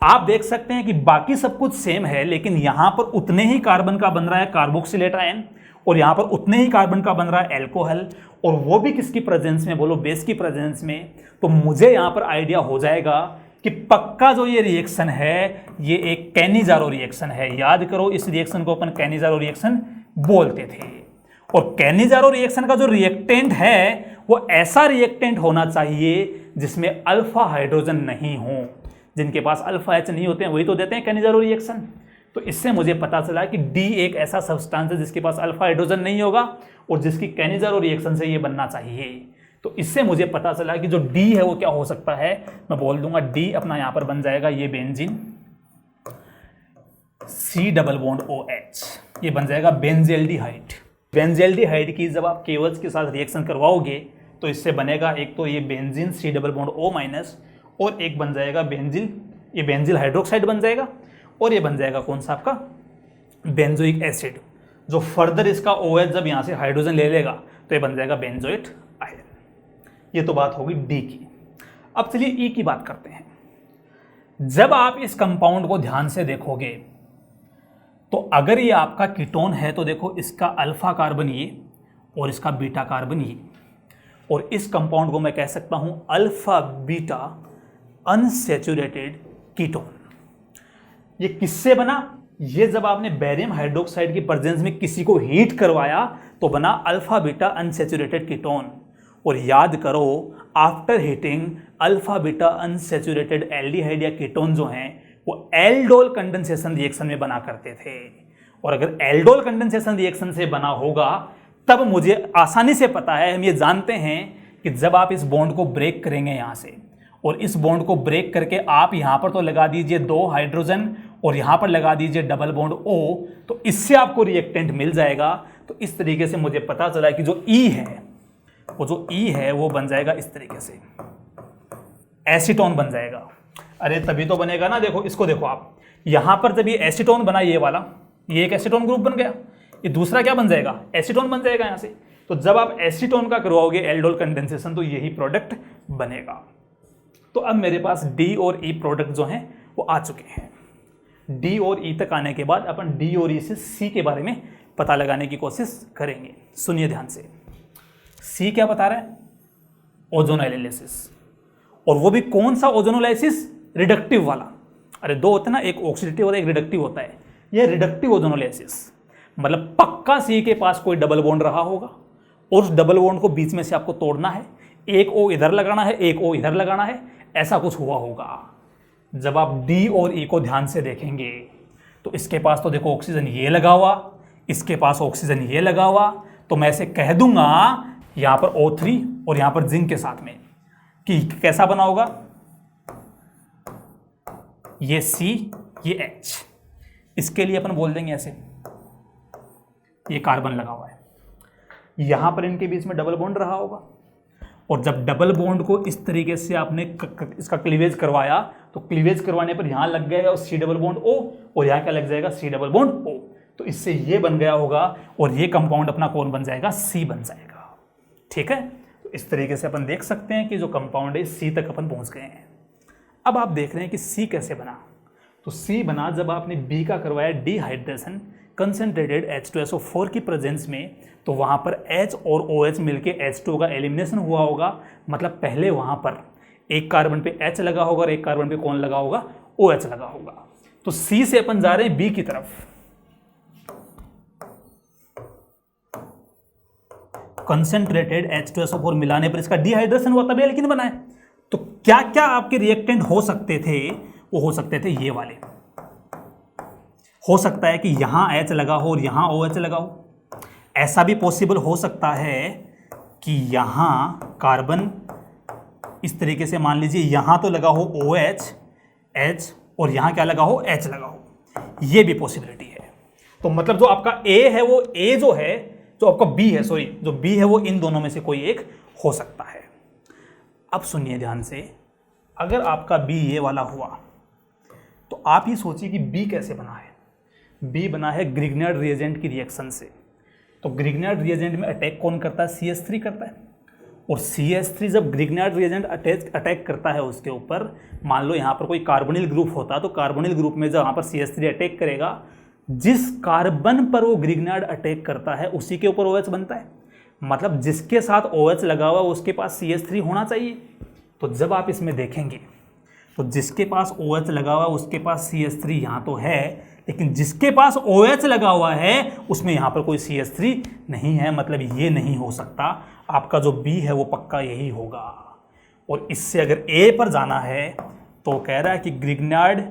आप देख सकते हैं कि बाकी सब कुछ सेम है, लेकिन यहां पर उतने ही कार्बन का बन रहा है कार्बोक्सिलेट आयन, और यहां पर उतने ही कार्बन का बन रहा है एल्कोहल, और वो भी किसकी प्रेजेंस में, बोलो बेस की प्रेजेंस में, तो मुझे यहां पर आइडिया हो जाएगा कि पक्का जो ये रिएक्शन है ये एक कैनिजारो रिएक्शन है। याद करो इस रिएक्शन को अपन कैनिजारो रिएक्शन बोलते थे। और कैनिजारो रिएक्शन का जो रिएक्टेंट है वो ऐसा रिएक्टेंट होना चाहिए जिसमें अल्फा हाइड्रोजन नहीं हो। जिनके पास अल्फा एच नहीं होते हैं वही तो देते हैं कैनिजारो रिएक्शन। तो इससे मुझे पता चला कि डी एक ऐसा सब्सटेंस है जिसके पास अल्फा हाइड्रोजन नहीं होगा और जिसकी कैनिजारो रिएक्शन से ये बनना चाहिए। तो इससे मुझे पता चला कि जो डी है वो क्या हो सकता है, मैं बोल दूंगा डी अपना यहां पर बन जाएगा ये benzene C double bond OH, ये बन जाएगा बेंजेल्डिहाइड। बेंजेल्डिहाइड की जब आप केवल्स के साथ रिएक्शन करवाओगे तो इससे बनेगा एक तो ये benzene C double bond O minus और एक बन जाएगा बेंजिल, ये बेंजिल हाइड्रोक्साइड बन जाएगा और ये बन जाएगा कौन सा आपका बेंजोइक एसिड। जो फर्दर इसका OH जब यहाँ से हाइड्रोजन ले लेगा तो ये बन जाएगा बेंजोइट आयन। ये तो बात होगी डी की। अब चलिए ई की बात करते हैं। जब आप इस कंपाउंड को ध्यान से देखोगे तो अगर ये आपका कीटोन है तो देखो इसका अल्फा कार्बन ये और इसका बीटा कार्बन ये, और इस कंपाउंड को मैं कह सकता हूं अल्फा बीटा अनसैचुरेटेड कीटोन। ये किससे बना, ये जब आपने बेरियम हाइड्रोक्साइड की प्रेजेंस में किसी को हीट करवाया तो बना अल्फा बीटा अनसैचुरेटेड कीटोन। और याद करो after heating alpha beta unsaturated aldehyde या कीटोन जो हैं वो एल्डोल कंडेंसेशन रिएक्शन में बना करते थे। और अगर एल्डोल कंडेंसेशन रिएक्शन से बना होगा तब मुझे आसानी से पता है, हम ये जानते हैं कि जब आप इस बॉन्ड को ब्रेक करेंगे यहाँ से और इस बॉन्ड को ब्रेक करके आप यहाँ पर तो लगा दीजिए 2 हाइड्रोजन और यहाँ पर लगा दीजिए डबल बॉन्ड O, तो इससे आपको रिएक्टेंट मिल जाएगा। तो इस तरीके से मुझे पता चला कि जो E है वो जो E है वो बन जाएगा इस तरीके से, एसीटोन बन जाएगा। अरे तभी तो बनेगा ना, देखो इसको देखो आप, यहां पर जब ये एसीटोन बना ये वाला, ये एक एसीटोन ग्रुप बन गया, ये दूसरा क्या बन जाएगा एसीटोन बन जाएगा यहां से। तो जब आप एसीटोन का करवाओगे एल्डोल कंडेंसेशन तो यही प्रोडक्ट बनेगा। तो अब मेरे पास डी और ई प्रोडक्ट जो हैं वो आ चुके हैं। डी और ई तक आने के बाद अपन डी और ई से सी के बारे में पता लगाने की कोशिश करेंगे। सुनिए ध्यान से, सी क्या बता रहा है, ओजोनोलाइसिस, और वो भी कौन सा ओजोनोलाइसिस, रिडक्टिव वाला। अरे दो होते हैं ना, एक ऑक्सीडेटिव और एक रिडक्टिव होता है, ये रिडक्टिव ओजोनोलाइसिस। मतलब पक्का सी के पास कोई डबल बॉन्ड रहा होगा और उस डबल बॉन्ड को बीच में से आपको तोड़ना है, एक ओ इधर लगाना है एक ओ इधर लगाना है, ऐसा कुछ हुआ होगा। जब आप डी और ई को ध्यान से देखेंगे तो इसके पास तो देखो ऑक्सीजन ये लगा हुआ, इसके पास ऑक्सीजन ये लगा हुआ, तो मैं इसे कह दूंगा यहां पर O3 और यहां पर जिंक के साथ में कि कैसा बना होगा, ये C ये H। इसके लिए अपन बोल देंगे ऐसे, ये कार्बन लगा हुआ है, यहां पर इनके बीच में डबल बॉन्ड रहा होगा और जब डबल बॉन्ड को इस तरीके से आपने इसका क्लीवेज करवाया तो क्लीवेज करवाने पर यहां लग गया C डबल बॉन्ड O और यहां क्या लग जाएगा C डबल बॉन्ड O, तो इससे ये बन गया होगा और ये कंपाउंड अपना कौन बन जाएगा, C बन जाएगा। ठीक है, तो इस तरीके से अपन देख सकते हैं कि जो कंपाउंड है C तक अपन पहुंच गए हैं। अब आप देख रहे हैं कि C कैसे बना, तो C बना जब आपने B का करवाया डिहाइड्रेशन कंसंट्रेटेड H2SO4 की प्रेजेंस में, तो वहां पर H और OH मिलके H2 का एलिमिनेशन हुआ होगा। मतलब पहले वहां पर एक कार्बन पे H लगा होगा और एक कार्बन पे कौन लगा होगा, OH लगा होगा। तो C से अपन जा रहे हैं B की तरफ। कंसंट्रेटेड H2SO4 मिलाने पर इसका डिहाइड्रेशन हुआ तभी एल्कीन बना है। तो क्या क्या आपके रिएक्टेंट हो सकते थे, वो हो सकते थे ये वाले, हो सकता है कि यहां H लगा हो और यहां OH लगा हो। ऐसा भी पॉसिबल हो सकता है कि यहां कार्बन इस तरीके से मान लीजिए यहां तो लगा हो OH H और यहां क्या लगा हो, H लगा हो, ये भी पॉसिबिलिटी है। तो मतलब जो आपका A है वो A जो है, जो आपका B है, सॉरी जो B है वो इन दोनों में से कोई एक हो सकता है। अब सुनिए ध्यान से, अगर आपका B ये वाला हुआ तो आप ये सोचिए कि B कैसे बना है। B बना है ग्रिग्नार्ड रिएजेंट की रिएक्शन से। तो ग्रिग्नार्ड रिएजेंट में अटैक कौन करता है, CH3 करता है। और CH3 जब ग्रिग्नार्ड रिएजेंट अटैक करता है उसके ऊपर, मान लो यहाँ पर कोई कार्बोनिल ग्रुप होता तो कार्बोनिल ग्रुप में जब यहाँ पर CH3 अटैक करेगा, जिस कार्बन पर वो ग्रिग्नार्ड अटैक करता है उसी के ऊपर OH बनता है। मतलब जिसके साथ OH लगा हुआ उसके पास CH3 होना चाहिए। तो जब आप इसमें देखेंगे तो जिसके पास OH लगा हुआ उसके पास CH3 यहाँ तो है, लेकिन जिसके पास OH लगा हुआ है उसमें यहाँ पर कोई CH3 नहीं है, मतलब ये नहीं हो सकता। आपका जो B है वो पक्का यही होगा। और इससे अगर A पर जाना है तो कह रहा है कि ग्रिग्नार्ड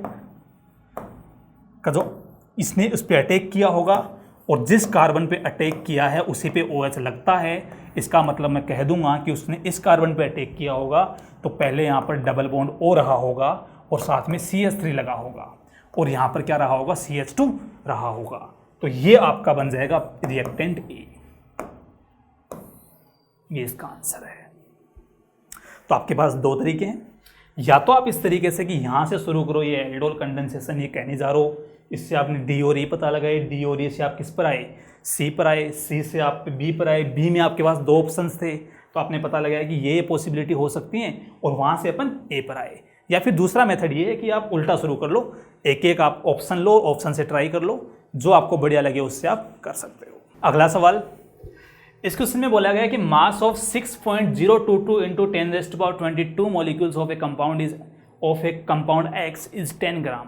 का जो इसने उस पर अटैक किया होगा और जिस कार्बन पे अटैक किया है उसी पे OH लगता है। इसका मतलब मैं कह दूंगा कि उसने इस कार्बन पे अटैक किया होगा तो पहले यहाँ पर डबल बॉन्ड O रहा होगा और साथ में CH3 लगा होगा और यहाँ पर क्या रहा होगा, CH2 रहा होगा। तो ये आपका बन जाएगा रिएक्टेंट A। ये इसका आंसर है। तो आपके पास दो तरीके हैं, या तो आप इस तरीके से कि यहाँ से शुरू करो, ये एल्डोल कंडेंसेशन, ये कहने जा रहा हो, इससे आपने डी और ई पता लगाए, डी और ई से आप किस पर आए, सी पर आए, सी से आप बी पर आए, बी में आपके पास दो ऑप्शंस थे तो आपने पता लगाया कि ये पॉसिबिलिटी हो सकती हैं और वहाँ से अपन ए पर आए। या फिर दूसरा मेथड ये है कि आप उल्टा शुरू कर लो, एक एक आप ऑप्शन लो, ऑप्शन से ट्राई कर लो, जो आपको बढ़िया लगे उससे आप कर सकते हो। अगला सवाल, इस क्वेश्चन में बोला गया कि mass of 6.022 into 10⁻22 molecules of A compound is of A compound x is 10 ग्राम।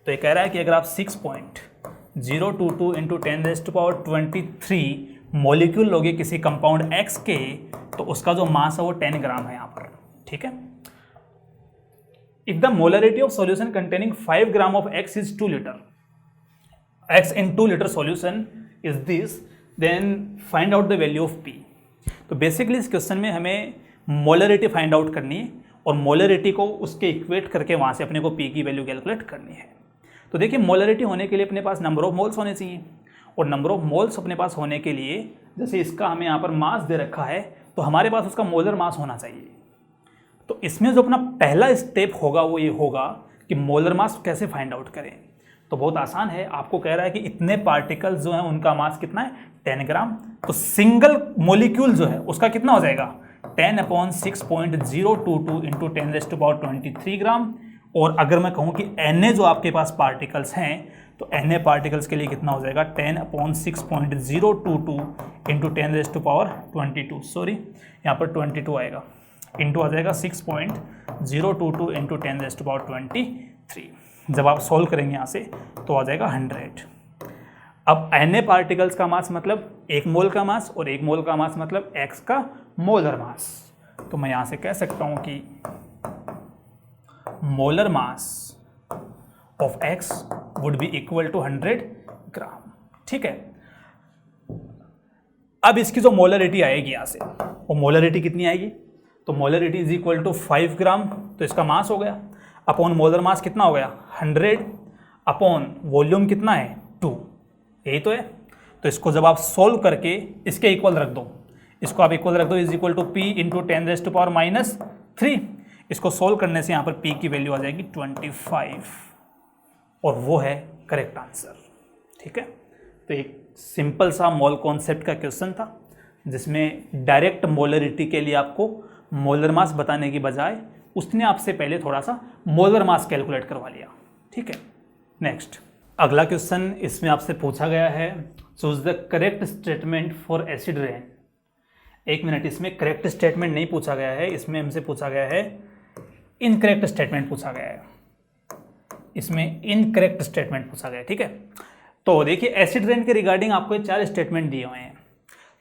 तो ये कह रहा है कि अगर आप 6.022 इंटू 10⁻23 मॉलिक्यूल लोगे किसी कंपाउंड एक्स के तो उसका जो मास है वो 10 ग्राम है यहाँ पर, ठीक है। If the molarity of solution containing 5 gram of X is 2 litre, X in 2 litre solution is this, then find out the value of P. तो बेसिकली इस क्वेश्चन में हमें मोलरिटी फाइंड आउट करनी है और मोलरिटी को उसके इक्वेट करके वहाँ से अपने को पी की वैल्यू कैलकुलेट करनी है। तो देखिए मोलरिटी होने के लिए अपने पास नंबर ऑफ मोल्स होने चाहिए और नंबर ऑफ मोल्स अपने पास होने के लिए जैसे इसका हमें यहाँ पर मास दे रखा है तो हमारे पास उसका मोलर मास होना चाहिए। तो इसमें जो अपना पहला स्टेप होगा वो ये होगा कि मोलर मास कैसे फाइंड आउट करें। तो बहुत आसान है, आपको कह रहा है कि इतने पार्टिकल्स जो हैं उनका मास कितना है 10 ग्राम। तो सिंगल मॉलिक्यूल जो है उसका कितना हो जाएगा 10/6.022 इंटू 10⁻23 ग्राम। और अगर मैं कहूँ कि Na जो आपके पास पार्टिकल्स हैं तो Na पार्टिकल्स के लिए कितना हो जाएगा 10/6.022 इंटू 10⁻22, सॉरी यहाँ पर 22 आएगा, इंटू आ जाएगा 6.022 इंटू 10⁻23। जब आप सॉल्व करेंगे यहाँ से तो आ जाएगा 100। अब Na पार्टिकल्स का मास मतलब 1 मोल का मास और 1 मोल का मास मतलब X का मोलर मास। तो मैं यहाँ से कह सकता हूँ कि molar mass of X would be equal to 100 gram, ठीक है। अब इसकी जो मोलरिटी आएगी यहाँ से वो मोलरिटी कितनी आएगी, तो मोलरिटी इज इक्वल टू 5 ग्राम, तो इसका मास हो गया, अपॉन मोलर मास कितना हो गया 100, अपॉन वॉल्यूम कितना है 2, यही तो है। तो इसको जब आप सोल्व करके इसके इक्वल रख दो, इसको आप इक्वल रख दो, is equal to P into 10⁻³ इसको सोल्व करने से यहाँ पर पी की वैल्यू आ जाएगी 25 और वो है करेक्ट आंसर, ठीक है। तो एक सिंपल सा मोल कॉन्सेप्ट का क्वेश्चन था जिसमें डायरेक्ट मोलरिटी के लिए आपको मोलर मास बताने की बजाय उसने आपसे पहले थोड़ा सा मोलर मास कैलकुलेट करवा लिया, ठीक है। नेक्स्ट अगला क्वेश्चन, इसमें आपसे पूछा गया है choose the correct statement for acid rain. एक मिनट, इसमें करेक्ट स्टेटमेंट नहीं पूछा गया है, इसमें हमसे पूछा गया है इनकरेक्ट स्टेटमेंट पूछा गया है, इसमें इनकरेक्ट स्टेटमेंट पूछा गया है, ठीक है। तो देखिए एसिड रेन के रिगार्डिंग आपको 4 स्टेटमेंट दिए हुए हैं।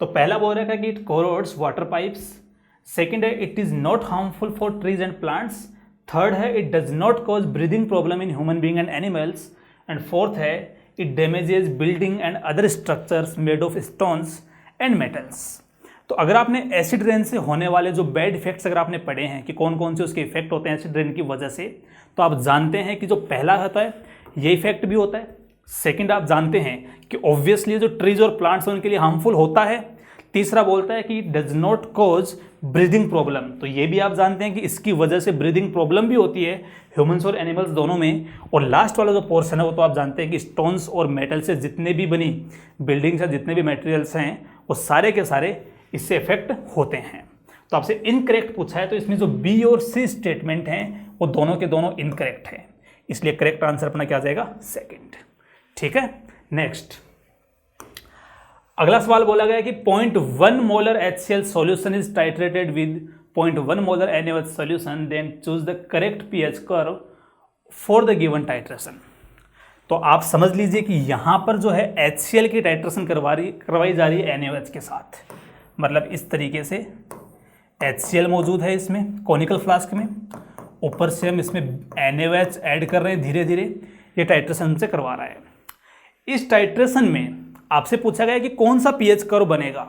तो पहला बोल रहा है कि it corrodes water pipes, second है it is not harmful for trees and plants, third है it does not cause breathing problem in human being and animals, and fourth है it damages building and other structures made of stones and metals. तो अगर आपने acid rain से होने वाले जो bad effects अगर आपने पढ़े हैं कि कौन कौन से उसके इफेक्ट होते हैं एसिड रेन की वजह से, तो आप जानते हैं कि जो पहला होता है ये इफेक्ट भी होता है, सेकंड आप जानते हैं कि ऑब्वियसली जो ट्रीज और प्लांट्स हैं उनके लिए हार्मफुल होता है, तीसरा बोलता है कि does not cause breathing problem, तो ये भी आप जानते हैं कि इसकी वजह से ब्रीदिंग प्रॉब्लम भी होती है ह्यूमंस और एनिमल्स दोनों में, और लास्ट वाला जो पोर्शन है वो तो आप जानते हैं कि स्टोन्स और मेटल से जितने भी बनी बिल्डिंग्स या जितने भी मटेरियल्स हैं वो सारे के सारे इससे इफेक्ट होते हैं। तो आपसे इनकरेक्ट पूछा है तो इसमें जो बी और सी स्टेटमेंट हैं वो दोनों के दोनों इनकरेक्ट हैं, इसलिए करेक्ट आंसर अपना क्या आ जाएगा सेकंड, ठीक है। नेक्स्ट अगला सवाल बोला गया कि 0.1 molar HCl solution is titrated with 0.1 molar NaOH solution, then choose the correct pH curve for the given titration. तो आप समझ लीजिए कि यहाँ पर जो है HCl की टाइट्रेशन करवाई जा रही है NaOH के साथ। मतलब इस तरीके से HCl मौजूद है इसमें कॉनिकल फ्लास्क में, ऊपर से हम इसमें NaOH ऐड कर रहे हैं धीरे धीरे, ये टाइट्रेशन हमसे करवा रहा है। इस टाइट्रेशन में आपसे पूछा गया कि कौन सा pH कर्व बनेगा।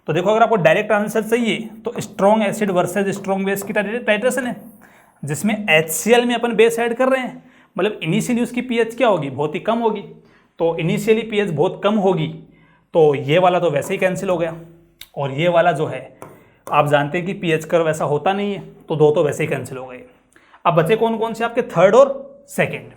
तो देखो, अगर आपको डायरेक्ट आंसर चाहिए तो strong acid versus strong base की टाइट्रेशन है, जिसमें HCl में अपन बेस ऐड कर रहे हैं। मतलब इनिशियली उसकी pH क्या होगी, बहुत ही कम होगी। तो इनिशियली pH बहुत कम होगी तो ये वाला तो वैसे ही कैंसिल हो गया, और ये वाला जो है आप जानते हैं कि pH कर्व वैसा होता नहीं है, तो दो तो वैसे ही कैंसिल हो गए। अब बचे कौन कौन से आपके, थर्ड और सेकेंड।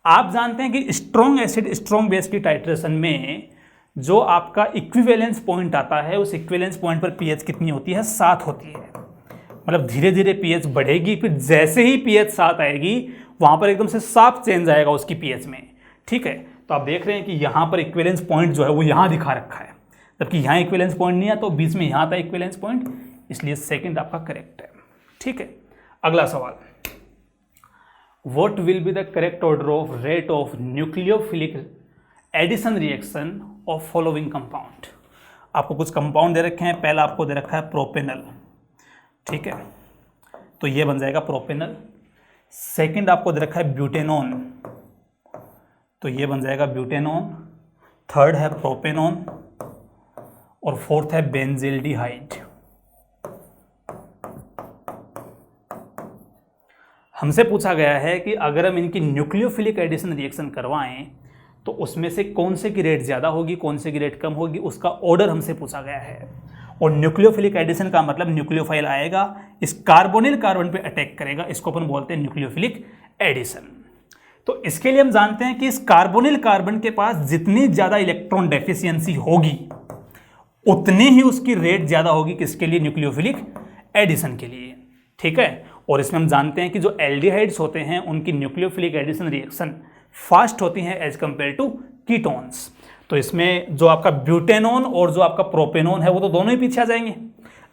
आप जानते हैं कि स्ट्रॉन्ग एसिड स्ट्रॉन्ग बेस की टाइट्रेशन में जो आपका इक्विवेलेंस पॉइंट आता है, उस इक्विवेलेंस पॉइंट पर pH कितनी होती है, 7 होती है। मतलब धीरे धीरे pH बढ़ेगी, फिर जैसे ही pH 7 आएगी वहां पर एकदम से साफ चेंज आएगा उसकी pH में। ठीक है, तो आप देख रहे हैं कि यहाँ पर इक्विवेलेंस पॉइंट जो है वो यहाँ दिखा रखा है, जबकि यहाँ इक्विवेलेंस पॉइंट नहीं है, तो बीच में यहाँ था इक्विवेलेंस पॉइंट, इसलिए सेकंड आपका करेक्ट है। ठीक है, अगला सवाल, what will be the correct order of rate of nucleophilic addition reaction of following compound. आपको कुछ कंपाउंड दे रखे हैं, पहला आपको दे रखा है प्रोपेनल। ठीक है, तो ये बन जाएगा प्रोपेनल। सेकंड आपको दे रखा है ब्यूटेनॉन, तो ये बन जाएगा ब्यूटेनॉन। थर्ड है प्रोपेनॉन, और फोर्थ है बेंजिल्डिहाइड। हमसे पूछा गया है कि अगर हम इनकी न्यूक्लियोफिलिक एडिशन रिएक्शन करवाएं तो उसमें से कौन से की रेट ज़्यादा होगी, कौन से की रेट कम होगी, उसका ऑर्डर हमसे पूछा गया है। और न्यूक्लियोफिलिक एडिशन का मतलब न्यूक्लियोफाइल आएगा, इस कार्बोनिल कार्बन पे अटैक करेगा, इसको अपन बोलते हैं न्यूक्लियोफिलिक एडिशन। तो इसके लिए हम जानते हैं कि इस कार्बोनिल कार्बन के पास जितनी ज़्यादा इलेक्ट्रॉन डेफिशिएंसी होगी उतनी ही उसकी रेट ज़्यादा होगी, किसके लिए, न्यूक्लियोफिलिक एडिशन के लिए। ठीक है, और इसमें हम जानते हैं कि जो एल्डिहाइड्स होते हैं उनकी न्यूक्लियोफिलिक एडिशन रिएक्शन फास्ट होती हैं एज कंपेयर टू कीटोन्स। तो इसमें जो आपका ब्यूटेनॉन और जो आपका प्रोपेनॉन है वो तो दोनों ही पीछे आ जाएंगे।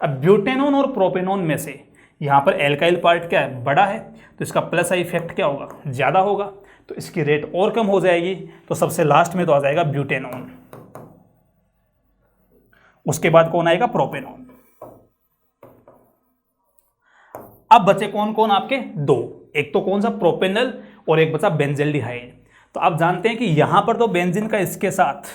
अब ब्यूटेनॉन और प्रोपेनॉन में से यहाँ पर एल्काइल पार्ट क्या है, बड़ा है, तो इसका प्लस आई इफेक्ट क्या होगा, ज़्यादा होगा, तो इसकी रेट और कम हो जाएगी। तो सबसे लास्ट में तो आ जाएगा ब्यूटेनॉन, उसके बाद कौन आएगा, प्रोपेनॉन। अब बचे कौन कौन आपके, दो, एक तो कौन सा, प्रोपेनल, और एक बचा बेंजिल्डिहाइड। तो आप जानते हैं कि यहां पर तो बेंजीन का इसके साथ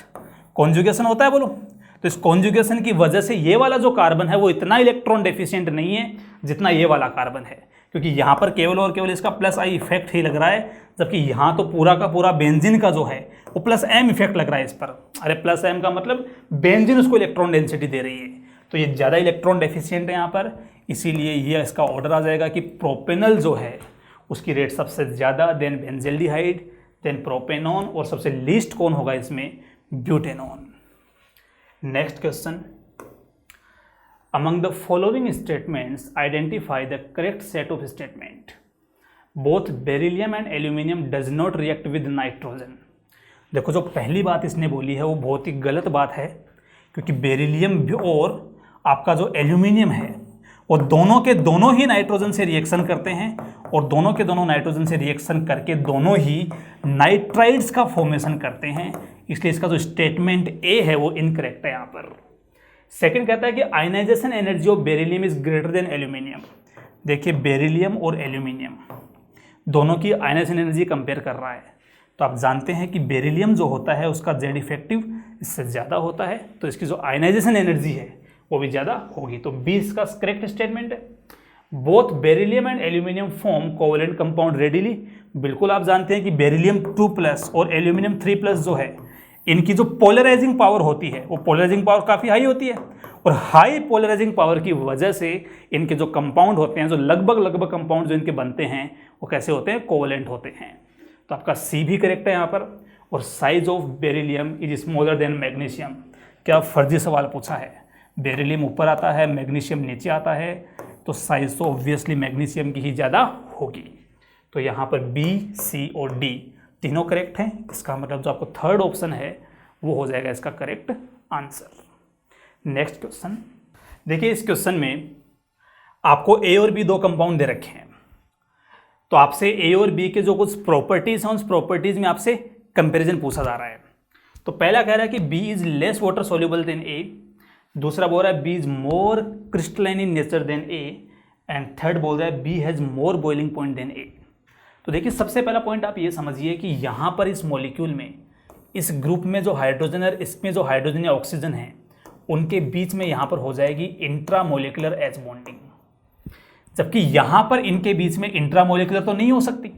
कॉन्जुगेशन होता है, बोलो, तो इस कॉन्जुगेशन की वजह से ये वाला जो कार्बन है वो इतना इलेक्ट्रॉन डेफिशिएंट नहीं है जितना ये वाला कार्बन है, क्योंकि यहां पर केवल और केवल इसका प्लस आई इफेक्ट ही लग रहा है, जबकि यहां तो पूरा का पूरा बेंजीन का जो है वो प्लस एम इफेक्ट लग रहा है इस पर। अरे प्लस एम का मतलब बेंजीन उसको इलेक्ट्रॉन डेंसिटी दे रही है, तो ये ज़्यादा इलेक्ट्रॉन डेफिशिएंट है यहाँ पर, इसीलिए ये इसका ऑर्डर आ जाएगा कि प्रोपेनल जो है उसकी रेट सबसे ज़्यादा, देन बेंजिल्डिहाइड, देन प्रोपेनॉन, और सबसे लीस्ट कौन होगा इसमें, butanone. Next question, among the following statements identify the correct set of statement. Both beryllium and aluminium does not react with nitrogen. देखो, जो पहली बात इसने बोली है वो बहुत ही गलत बात है, क्योंकि बेरिलियम और आपका जो एल्यूमिनियम है वो दोनों के दोनों ही नाइट्रोजन से रिएक्शन करते हैं, और दोनों के दोनों नाइट्रोजन से रिएक्शन करके दोनों ही नाइट्राइड्स का फॉर्मेशन करते हैं, इसलिए इसका जो स्टेटमेंट ए है वो इनकरेक्ट है यहाँ पर। सेकंड कहता है कि ionization energy of beryllium is greater than aluminium. देखिए, बेरिलियम और एल्यूमिनियम दोनों की आयनाइजेशन एनर्जी कंपेयर कर रहा है, तो आप जानते हैं कि बेरिलियम जो होता है उसका जेड इफेक्टिव इससे ज़्यादा होता है, तो इसकी जो आयनाइजेशन एनर्जी है वो भी ज़्यादा होगी, तो बी इसका करेक्ट स्टेटमेंट है। Both beryllium and aluminium form covalent compound readily. बिल्कुल आप जानते हैं कि बेरिलियम 2+ और एल्यूमिनियम 3+ जो है, इनकी जो पोलराइजिंग पावर होती है वो पोलराइजिंग पावर काफ़ी हाई होती है, और हाई पोलराइजिंग पावर की वजह से इनके जो कंपाउंड होते हैं, जो लगभग कंपाउंड जो इनके बनते हैं वो कैसे होते हैं, कोवेलेंट होते हैं। तो आपका सी भी करेक्ट है यहाँ पर। और size of beryllium is smaller than magnesium. क्या फर्जी सवाल पूछा है, बेरिलियम ऊपर आता है, मैग्नीशियम नीचे आता है, तो साइज तो ऑब्वियसली मैग्नीशियम की ही ज़्यादा होगी। तो यहाँ पर बी, सी और डी तीनों करेक्ट हैं। इसका मतलब जो आपको थर्ड ऑप्शन है वो हो जाएगा इसका करेक्ट आंसर। नेक्स्ट क्वेश्चन देखिए, इस क्वेश्चन में आपको ए और बी दो कंपाउंड दे रखे हैं, तो आपसे ए और बी के जो कुछ प्रॉपर्टीज हैं उस प्रॉपर्टीज में आपसे कंपैरिजन पूछा जा रहा है। तो पहला कह रहा है कि B is less water soluble than A, दूसरा बोल रहा है B is more crystalline in nature than A, and third बोल रहा है B has more boiling point than A. तो देखिए, सबसे पहला पॉइंट आप ये समझिए कि यहाँ पर इस मॉलिक्यूल में, इस ग्रुप में जो हाइड्रोजन और इसमें जो हाइड्रोजन या ऑक्सीजन है, उनके बीच में यहाँ पर हो जाएगी इंट्रामोलिकुलर एच बॉन्डिंग, जबकि यहाँ पर इनके बीच में इंट्रामोलिकुलर तो नहीं हो सकती।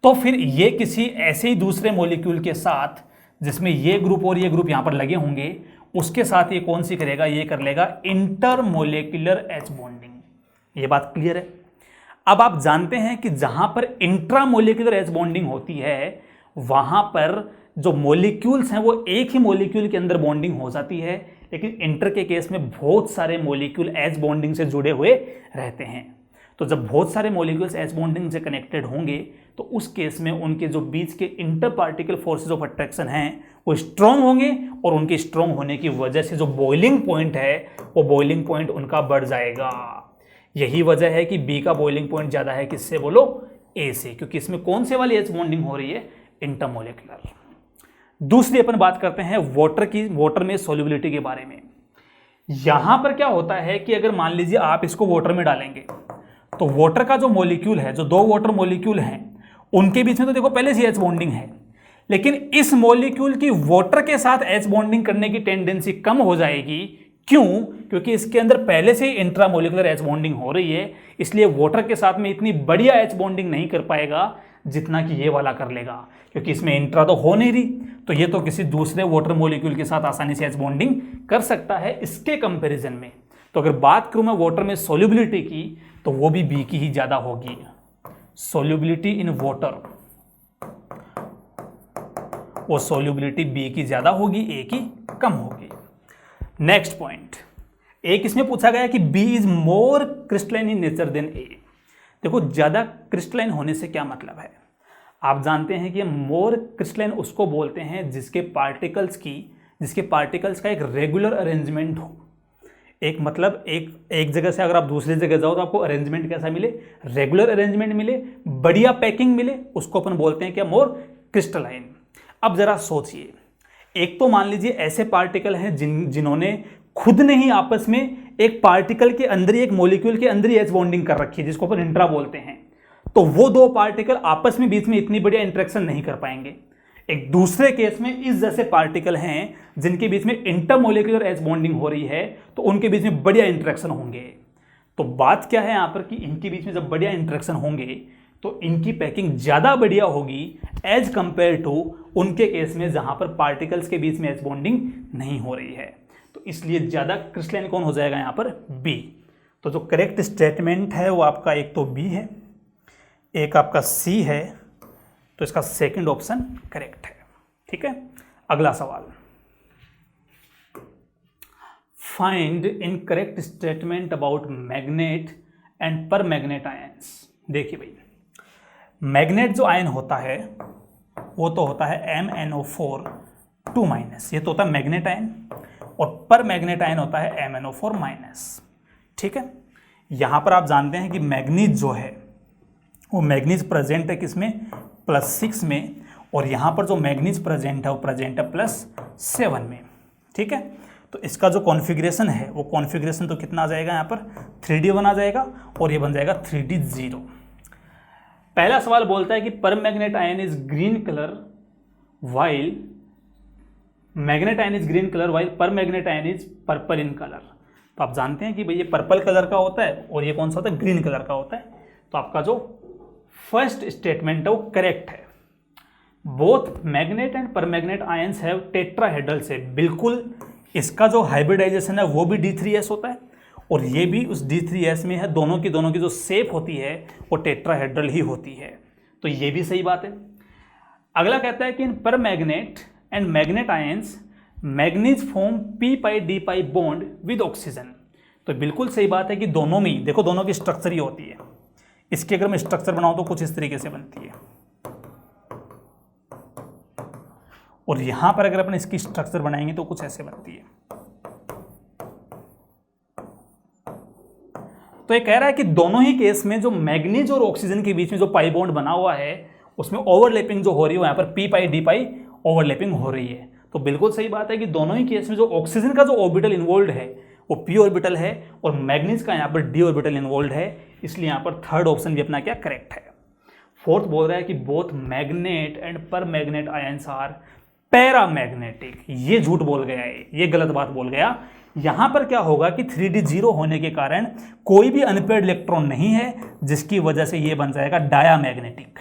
तो फिर ये किसी ऐसे ही दूसरे मॉलिक्यूल के साथ जिसमें ये ग्रुप और ये ग्रुप यहाँ पर लगे होंगे, उसके साथ ये कौन सी करेगा, ये कर लेगा इंटरमोलिकुलर एच बॉन्डिंग। ये बात क्लियर है। अब आप जानते हैं कि जहां पर इंट्रामोलिकुलर एच बॉन्डिंग होती है, वहां पर जो मॉलिक्यूल्स हैं वो एक ही मॉलिक्यूल के अंदर बॉन्डिंग हो जाती है, लेकिन इंटर के केस में बहुत सारे मॉलिक्यूल एच बॉन्डिंग से जुड़े हुए रहते हैं। तो जब बहुत सारे मॉलिक्यूल्स एच बॉन्डिंग से कनेक्टेड होंगे तो उस केस में उनके जो बीच के inter particle forces of attraction हैं वो स्ट्रॉन्ग होंगे, और उनके स्ट्रॉन्ग होने की वजह से जो बॉइलिंग पॉइंट है वो बॉइलिंग पॉइंट उनका बढ़ जाएगा। यही वजह है कि बी का बॉइलिंग पॉइंट ज़्यादा है, किससे बोलो, ए से, क्योंकि इसमें कौन से वाली एच बॉन्डिंग हो रही है, इंटरमोलिकुलर। दूसरी अपन बात करते हैं वाटर में सोल्युबिलिटी के बारे में। यहां पर क्या होता है कि अगर मान लीजिए आप इसको वाटर में डालेंगे तो वाटर का जो मॉलिक्यूल है, जो दो वाटर मॉलिक्यूल हैं, उनके बीच में तो देखो पहले से एच बॉन्डिंग है, लेकिन इस मॉलिक्यूल की वाटर के साथ एच बॉन्डिंग करने की टेंडेंसी कम हो जाएगी। क्यों? क्योंकि इसके अंदर पहले से ही इंट्रामोलिकुलर एच बॉन्डिंग हो रही है, इसलिए वाटर के साथ में इतनी बढ़िया एच बॉन्डिंग नहीं कर पाएगा जितना कि ये वाला कर लेगा, क्योंकि इसमें इंट्रा तो हो नहीं रही, तो ये तो किसी दूसरे वाटर मॉलिक्यूल के साथ आसानी से एच बॉन्डिंग कर सकता है इसके कंपैरिजन में। तो अगर बात करूं मैं वाटर में सोल्युबिलिटी की, तो वो भी बी की ही ज्यादा होगी। सोल्युबिलिटी इन वाटर, वो सोल्युबिलिटी बी की ज्यादा होगी, ए की कम होगी। नेक्स्ट पॉइंट, एक इसमें पूछा गया कि B is more crystalline in nature than A. देखो, ज्यादा क्रिस्टलाइन होने से क्या मतलब है, आप जानते हैं कि मोर क्रिस्टलाइन उसको बोलते हैं जिसके पार्टिकल्स का एक रेगुलर अरेंजमेंट हो। एक मतलब एक जगह से अगर आप दूसरी जगह जाओ तो आपको अरेंजमेंट कैसा मिले, रेगुलर अरेंजमेंट मिले, बढ़िया पैकिंग मिले, उसको अपन बोलते हैं क्या, मोर क्रिस्टलाइन। अब जरा सोचिए, एक तो मान लीजिए ऐसे पार्टिकल हैं जिन्होंने खुद ने ही आपस में एक पार्टिकल के अंदर ही, एक मॉलिक्यूल के अंदर ही एच बॉन्डिंग कर रखी है, जिसको अपन इंट्रा बोलते हैं। तो वो दो पार्टिकल आपस में बीच में इतनी बढ़िया इंटरेक्शन नहीं कर पाएंगे। एक दूसरे केस में इस जैसे पार्टिकल हैं जिनके बीच में इंटरमोलिकुलर एच बॉन्डिंग हो रही है, तो उनके बीच में बढ़िया इंटरेक्शन होंगे। तो बात क्या है यहाँ पर कि इनके बीच में जब बढ़िया इंटरेक्शन होंगे तो इनकी पैकिंग ज़्यादा बढ़िया होगी एज कंपेयर टू उनके केस में जहाँ पर पार्टिकल्स के बीच में एच बॉन्डिंग नहीं हो रही है। तो इसलिए ज़्यादा क्रिस्टलाइन कौन हो जाएगा यहाँ पर, बी। तो जो करेक्ट स्टेटमेंट है वो आपका एक तो बी है, एक आपका सी है, तो इसका सेकंड ऑप्शन करेक्ट है। ठीक है, अगला सवाल, find incorrect statement about magnet and पर मैग्नेट आयंस। देखिए भाई, मैग्नेट जो आयन होता है वो तो होता है MnO4 2-, ये तो होता है मैग्नेट आयन, और पर मैग्नेट आयन होता है MnO4-। ठीक है, यहां पर आप जानते हैं कि मैग्नीज जो है वो मैग्नीज प्रेजेंट है किसमें, +6 में, और यहां पर जो मैग्नीज प्रेजेंट है वो प्रेजेंट है +7 में। ठीक है, तो इसका जो कॉन्फ़िगरेशन है वो कॉन्फ़िगरेशन तो कितना आ जाएगा, यहाँ पर 3D1 आ जाएगा, और ये बन जाएगा 3D0। पहला सवाल बोलता है कि permanganate ion is green colour while manganate ion is green colour while permanganate ion is purple in colour. तो आप जानते हैं कि भाई ये पर्पल कलर का होता है और ये कौन सा होता है, ग्रीन कलर का होता है। तो आपका जो फर्स्ट स्टेटमेंट है वो करेक्ट है। बोथ मैग्नेट एंड पर magnet ions have tetrahedral shape. बिल्कुल, इसका जो हाइब्रिडाइजेशन है वो भी D3S होता है और ये भी उस D3S में है। दोनों की जो शेप होती है वो टेट्राहेड्रल ही होती है, तो ये भी सही बात है। अगला कहता है कि इन पर magnet and magnet ions manganese form p/d bond with oxygen. तो बिल्कुल सही बात है कि दोनों में ही देखो, दोनों की स्ट्रक्चर ही होती है। इसकी अगर मैं स्ट्रक्चर बनाऊं तो कुछ इस तरीके से बनती है, और यहां पर अगर अपन इसकी स्ट्रक्चर बनाएंगे तो कुछ ऐसे बनती है। तो ये कह रहा है कि दोनों ही केस में जो मैग्नीज और ऑक्सीजन के बीच में जो पाई बॉन्ड बना हुआ है उसमें ओवरलैपिंग जो हो रही है यहाँ पर पी पाई डी पाई ओवरलैपिंग हो रही है। तो बिल्कुल सही बात है कि दोनों ही केस में जो ऑक्सीजन का जो ऑर्बिटल इन्वॉल्व है वो पी ऑर्बिटल है और मैग्नीज का यहाँ पर डी ऑर्बिटल इन्वॉल्व है, इसलिए यहाँ पर थर्ड ऑप्शन भी अपना क्या करेक्ट है। फोर्थ बोल रहा है कि बोथ मैग्नेट एंड पर मैग्नेट आयंस आर पैरामैग्नेटिक। ये झूठ बोल गया है, ये गलत बात बोल गया। यहां पर क्या होगा कि 3D 0 होने के कारण कोई भी अनपेयर्ड इलेक्ट्रॉन नहीं है, जिसकी वजह से ये बन जाएगा डायामैग्नेटिक।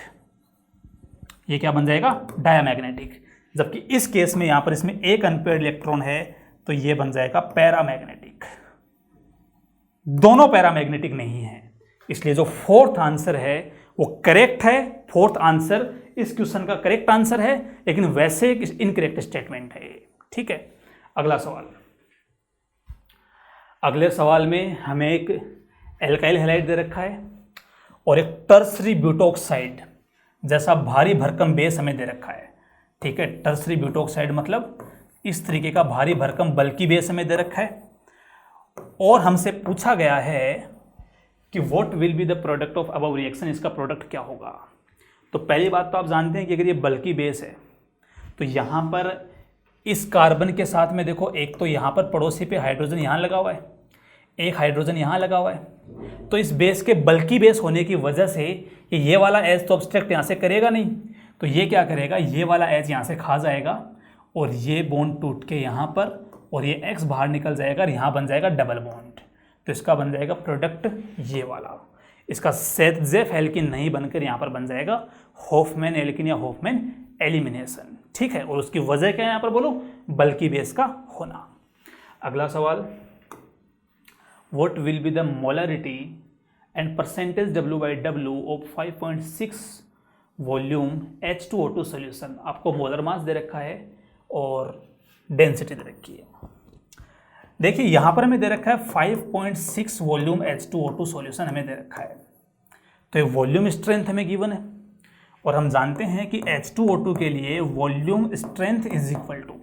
ये क्या बन जाएगा? डायामैग्नेटिक। जबकि इस केस में यहां पर इसमें एक अनपेयर्ड इलेक्ट्रॉन है तो ये बन जाएगा पैरामैग्नेटिक। दोनों पैरामैग्नेटिक नहीं है, इसलिए जो फोर्थ आंसर है वो करेक्ट है। फोर्थ आंसर इस क्वेश्चन का करेक्ट आंसर है, लेकिन वैसे एक इनकरेक्ट स्टेटमेंट है। ठीक है, अगला सवाल। अगले सवाल में हमें एक एल्काइल हैलाइड दे रखा है और एक टर्सरी ब्यूटोक्साइड जैसा भारी भरकम बेस हमें दे रखा है। ठीक है, टर्सरी ब्यूटोक्साइड मतलब इस तरीके का भारी भरकम बल्कि बेस हमें दे रखा है और हमसे पूछा गया है कि what will be the product of above reaction, इसका प्रोडक्ट क्या होगा। तो पहली बात तो आप जानते हैं कि अगर ये बल्कि बेस है तो यहाँ पर इस कार्बन के साथ में देखो, एक तो यहाँ पर पड़ोसी पे हाइड्रोजन यहाँ लगा हुआ है, एक हाइड्रोजन यहाँ लगा हुआ है। तो इस बेस के बल्कि बेस होने की वजह से ये वाला एच तो ऑब्स्ट्रक्ट यहाँ से करेगा नहीं, तो ये क्या करेगा, ये वाला एच यहाँ से खा जाएगा और ये बॉन्ड टूट के यहाँ पर और ये एक्स बाहर निकल जाएगा और यहाँ बन जाएगा डबल बॉन्ड। तो इसका बन जाएगा प्रोडक्ट ये वाला। इसका सेजेफ एल्किन नहीं बनकर यहाँ पर बन जाएगा होफमैन एल्किन या होफमैन एलिमिनेशन। ठीक है, और उसकी वजह क्या है यहाँ पर बोलो, बल्कि बेस का होना। अगला सवाल, what will be the molarity and percentage W/W of 5.6 volume H2O2 solution. आपको मोलर मास दे रखा है और डेंसिटी दे रखी है। देखिए यहाँ पर हमें दे रखा है 5.6 वॉल्यूम H2O2 सॉल्यूशन हमें दे रखा है, तो ये वॉल्यूम स्ट्रेंथ हमें गिवन है और हम जानते हैं कि H2O2 के लिए volume strength is equal to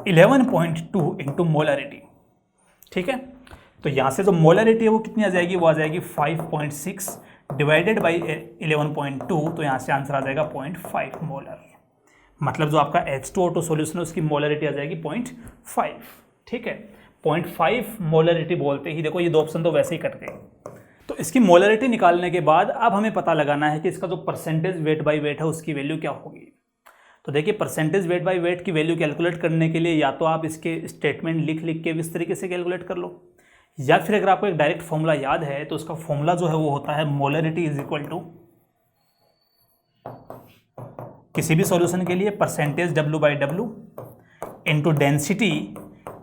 11.2 into molarity. ठीक है, तो यहाँ से जो मोलरिटी है वो कितनी आ जाएगी, वो आ जाएगी 5.6 डिवाइडेड बाई 11.2, तो यहाँ से आंसर आ जाएगा 0.5 मोलर। मतलब जो आपका H2O2 सॉल्यूशन है उसकी मोलरिटी आ जाएगी 0.5। ठीक है, 0.5 मोलरिटी बोलते ही देखो ये दो ऑप्शन तो वैसे ही कट गए। तो इसकी मोलरिटी निकालने के बाद अब हमें पता लगाना है कि इसका जो परसेंटेज वेट बाय वेट है उसकी वैल्यू क्या होगी। तो देखिए परसेंटेज वेट बाय वेट की वैल्यू कैलकुलेट करने के लिए या तो आप इसके स्टेटमेंट लिख के इस तरीके से कैलकुलेट कर लो, या फिर अगर आपको एक डायरेक्ट फॉर्मूला याद है तो उसका फॉर्मूला जो है वो होता है मोलरिटी इज इक्वल टू किसी भी सॉल्यूशन के लिए percentage W/W into density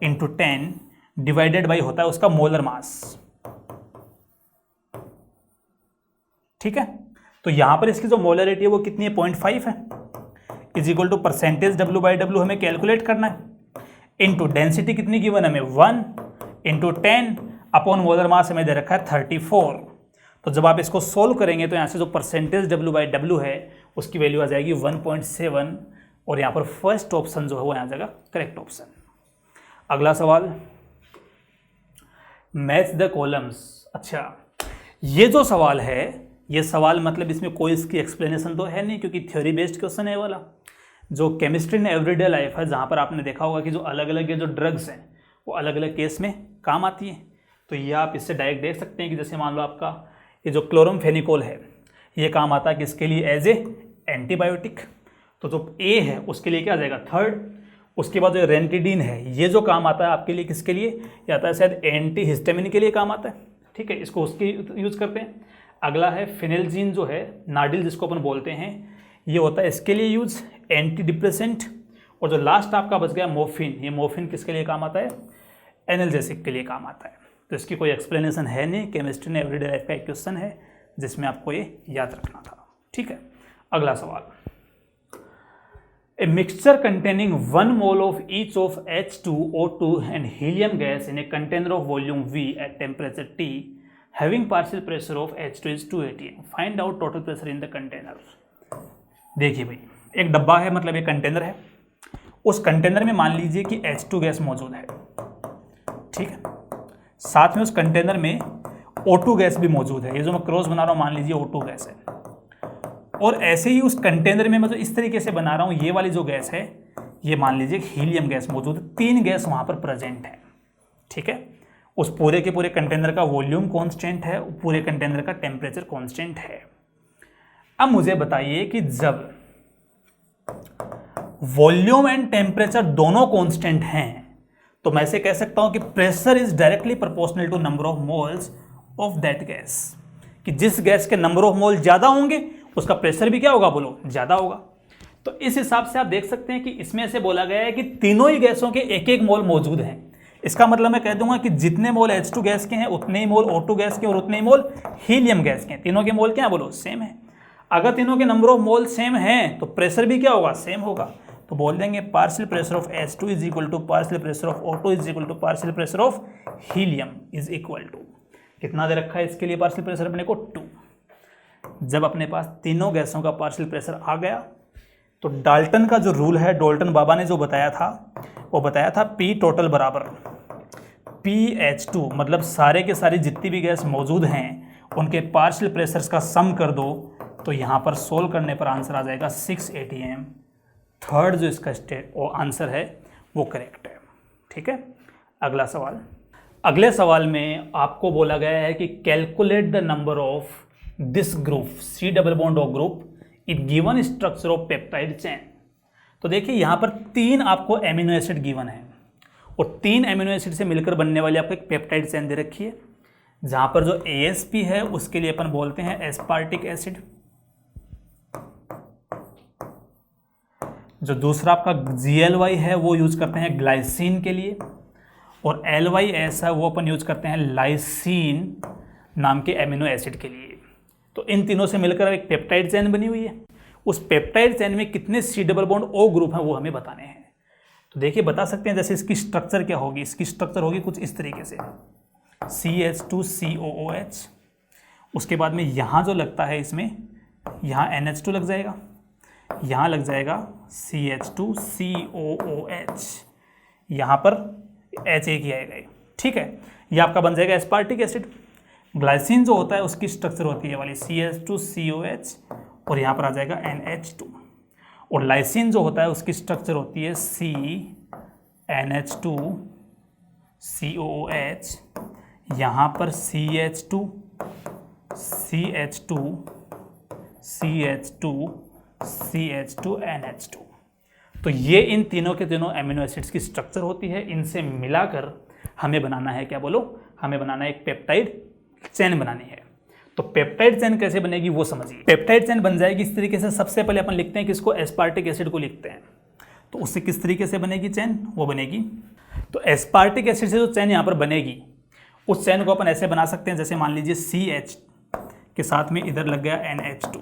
into 10 divided by होता है उसका मोलर मास। ठीक है, तो यहां पर इसकी जो मोलरिटी है वो कितनी है, 0.5 है, is equal to percentage W/W हमें कैलकुलेट करना है इंटू डेंसिटी कितनी गिवन हमें 1 इंटू 10 अपॉन मोलर मास हमें दे रखा है 34। तो जब आप इसको सोल्व करेंगे तो यहाँ से जो परसेंटेज W/W है उसकी वैल्यू आ जाएगी 1.7 और यहाँ पर फर्स्ट ऑप्शन जो है वो यहाँ जाएगा करेक्ट ऑप्शन। अगला सवाल, मैच द कॉलम्स। अच्छा, ये जो सवाल है ये सवाल मतलब इसमें कोई इसकी एक्सप्लेनेशन तो है नहीं, क्योंकि थ्योरी बेस्ड क्वेश्चन है वाला। जो केमिस्ट्री इन एवरीडे लाइफ है जहाँ पर आपने देखा होगा कि जो अलग अलग ये जो ड्रग्स हैं वो अलग अलग केस में काम आती हैं, तो ये आप इससे डायरेक्ट देख सकते हैं कि जैसे मान लो आपका ये जो क्लोरमफेनिकोल है ये काम आता है किसके लिए, एज ए एंटीबायोटिक। तो जो ए है उसके लिए क्या आ जाएगा, थर्ड। उसके बाद जो रेंटिडीन है ये जो काम आता है आपके लिए किसके लिए, ये आता है शायद एंटी हिस्टामिन के लिए काम आता है। ठीक है, इसको उसके यूज करते हैं। अगला है फिनेल्जीन जो है, नाडिल जिसको अपन बोलते हैं, ये होता है इसके लिए यूज, एंटी डिप्रेसेंट। और जो लास्ट आपका बच गया मोर्फिन, ये मोर्फिन किसके लिए काम आता है, एनाल्जेसिक के लिए काम आता है। तो इसकी कोई एक्सप्लेनेशन है नहीं, केमिस्ट्री ने एवरीडे लाइफ का एक क्वेश्चन है जिसमें आपको ये याद रखना था। ठीक है, अगला सवाल, a mixture containing 1 mole of each of H2O2 and helium gas in a container of volume V at temperature T having partial pressure of H2 is 280, find out total pressure in the container. देखिए भाई, एक डब्बा है, मतलब एक container है, उस container में मान लीजिए कि H2 गैस मौजूद है, ठीक है, साथ में उस कंटेनर में O2 गैस भी मौजूद है। ये जो मैं क्रॉस बना रहा हूं मान लीजिए O2 गैस है, और ऐसे ही उस कंटेनर में मैं जो इस तरीके से बना रहा हूं, ये वाली जो गैस है ये मान लीजिए हीलियम गैस मौजूद है। 3 गैस वहां पर प्रेजेंट है, ठीक है। उस पूरे के पूरे कंटेनर का वॉल्यूम कांस्टेंट है, पूरे कंटेनर का टेम्परेचर कांस्टेंट है। अब मुझे बताइए कि जब वॉल्यूम एंड टेम्परेचर दोनों कांस्टेंट हैं तो मैं ऐसे कह सकता हूं कि pressure is directly proportional to number of moles of that gas, कि जिस गैस के नंबर ऑफ मोल ज्यादा होंगे उसका प्रेशर भी क्या होगा, बोलो, ज्यादा होगा। तो इस हिसाब से आप देख सकते हैं कि इसमें ऐसे बोला गया है कि तीनों ही गैसों के एक एक मोल मौजूद हैं। इसका मतलब मैं कह दूंगा कि जितने मोल H2 गैस के हैं उतने ही मोल O2 गैस के और उतने ही मोल हीलियम गैस के हैं। तीनों के मोल क्या है, बोलो, सेम है। अगर तीनों के नंबर ऑफ मोल सेम हैं तो प्रेशर भी क्या होगा, सेम होगा। तो बोल देंगे partial pressure of H2 is equal to partial pressure of O2 is equal to partial pressure of helium is equal to, कितना दे रखा है इसके लिए पार्शियल प्रेशर अपने को, 2। जब अपने पास तीनों गैसों का पार्शियल प्रेशर आ गया तो डाल्टन का जो रूल है, डाल्टन बाबा ने जो बताया था, वो बताया था P टोटल बराबर PH2, मतलब सारे के सारे जितनी भी गैस मौजूद हैं उनके पार्शियल प्रेशर्स का सम कर दो, तो यहाँ पर सोल्व करने पर आंसर आ जाएगा 6 atm। थर्ड जो इसका आंसर है वो करेक्ट है, ठीक है। अगला सवाल, अगले सवाल में आपको बोला गया है कि calculate the number of this group C double bond O group in given structure of peptide chain. तो देखिए यहाँ पर 3 आपको एमिनो एसिड गिवन है और 3 एमिनो एसिड से मिलकर बनने वाली आपको एक पेप्टाइड चेन दे रखी है, जहां पर जो ASP है उसके लिए अपन बोलते हैं एस्पार्टिक एसिड, जो दूसरा आपका GLY है वो यूज करते हैं ग्लाइसिन के लिए, और LYS है वो अपन यूज करते हैं लाइसिन नाम के एमिनो एसिड के लिए। तो इन तीनों से मिलकर एक पेप्टाइड चेन बनी हुई है। उस पेप्टाइड चेन में कितने C double bond O group हैं वो हमें बताने हैं। तो देखिए बता सकते हैं, जैसे इसकी स्ट्रक्चर क्या होगी, इसकी स्ट्रक्चर होगी कुछ इस तरीके से CH2COOH, उसके बाद में यहाँ जो लगता है इसमें यहाँ NH2 लग जाएगा, यहाँ लग जाएगा CH2COOH, यहाँ पर H एक ही आएगा, ठीक है। ये आपका बन जाएगा एस्पार्टिक एसिड। ग्लाइसिन जो होता है उसकी स्ट्रक्चर होती है वाली CH2COH और यहाँ पर आ जाएगा NH2, और लाइसिन जो होता है उसकी स्ट्रक्चर होती है CNH2COOH, यहाँ पर CH2 CH2 CH2 CH2 NH2। तो ये इन तीनों के तीनों एमिनो एसिड्स की स्ट्रक्चर होती है। इनसे मिलाकर हमें बनाना है क्या, बोलो, हमें बनाना है एक पेप्टाइड चेन बनानी है। तो पेप्टाइड चेन कैसे बनेगी वो समझिए। पेप्टाइड चेन बन जाएगी इस तरीके से। सबसे पहले अपन लिखते हैं कि इसको एस्पार्टिक एसिड को लिखते हैं, तो उससे किस तरीके से बनेगी चेन, वो बनेगी, तो एस्पार्टिक एसिड से जो चेन यहाँ पर बनेगी उस चेन को अपन ऐसे बना सकते हैं, जैसे मान लीजिए CH के साथ में इधर लग गया NH2,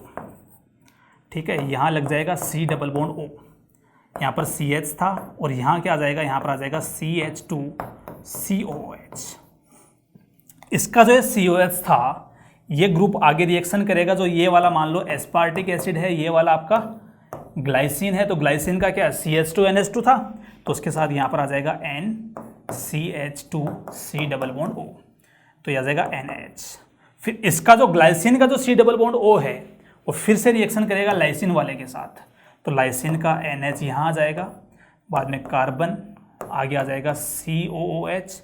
ठीक है, यहाँ लग जाएगा C डबल बॉन्ड O, यहाँ पर CH था और यहाँ क्या आ जाएगा, यहाँ पर आ जाएगा CH2COOH। इसका जो है COH था, ये ग्रुप आगे रिएक्शन करेगा, जो ये वाला मान लो एस्पार्टिक एसिड है, ये वाला आपका ग्लाइसिन है, तो ग्लाइसिन का क्या CH2NH2 था, तो उसके साथ यहाँ पर आ जाएगा NCH2C डबल बॉन्ड O, तो ये आ जाएगा NH। फिर इसका जो ग्लाइसिन का जो C डबल बॉन्ड O है वो फिर से रिएक्शन करेगा लाइसिन वाले के साथ, तो लाइसिन का NH यहाँ आ जाएगा, बाद में कार्बन, आगे आ जाएगा COOH,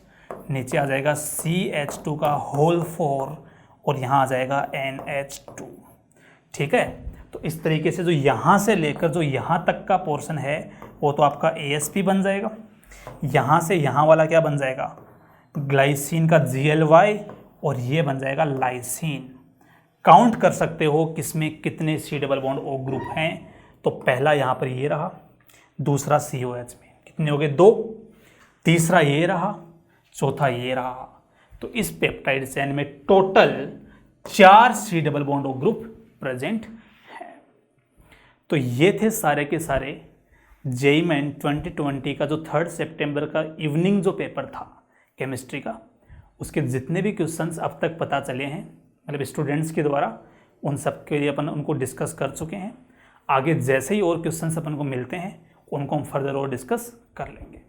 नीचे आ जाएगा CH2 का होल 4 और यहाँ आ जाएगा NH2, ठीक है। तो इस तरीके से जो यहाँ से लेकर जो यहाँ तक का पोर्शन है वो तो आपका ASP बन जाएगा। यहाँ से यहाँ वाला क्या बन जाएगा, ग्लाइसिन का GLY, और ये बन जाएगा लाइसिन। काउंट कर सकते हो किसमें कितने C double bond O group हैं, तो पहला यहाँ पर ये रहा, दूसरा COH में कितने हो गए, 2, तीसरा ये रहा, चौथा ये रहा। तो इस पेप्टाइड चेन में total 4 C double bond O group present है। तो ये थे सारे के सारे JEE मेन 2020 का जो 3 सितंबर का इवनिंग जो पेपर था केमिस्ट्री का, उसके जितने भी क्वेश्चंस अब तक पता चले हैं, मतलब स्टूडेंट्स के द्वारा, उन सब के लिए अपन उनको डिस्कस कर चुके हैं। आगे जैसे ही और क्वेश्चंस अपन को मिलते हैं उनको हम फर्दर और डिस्कस कर लेंगे।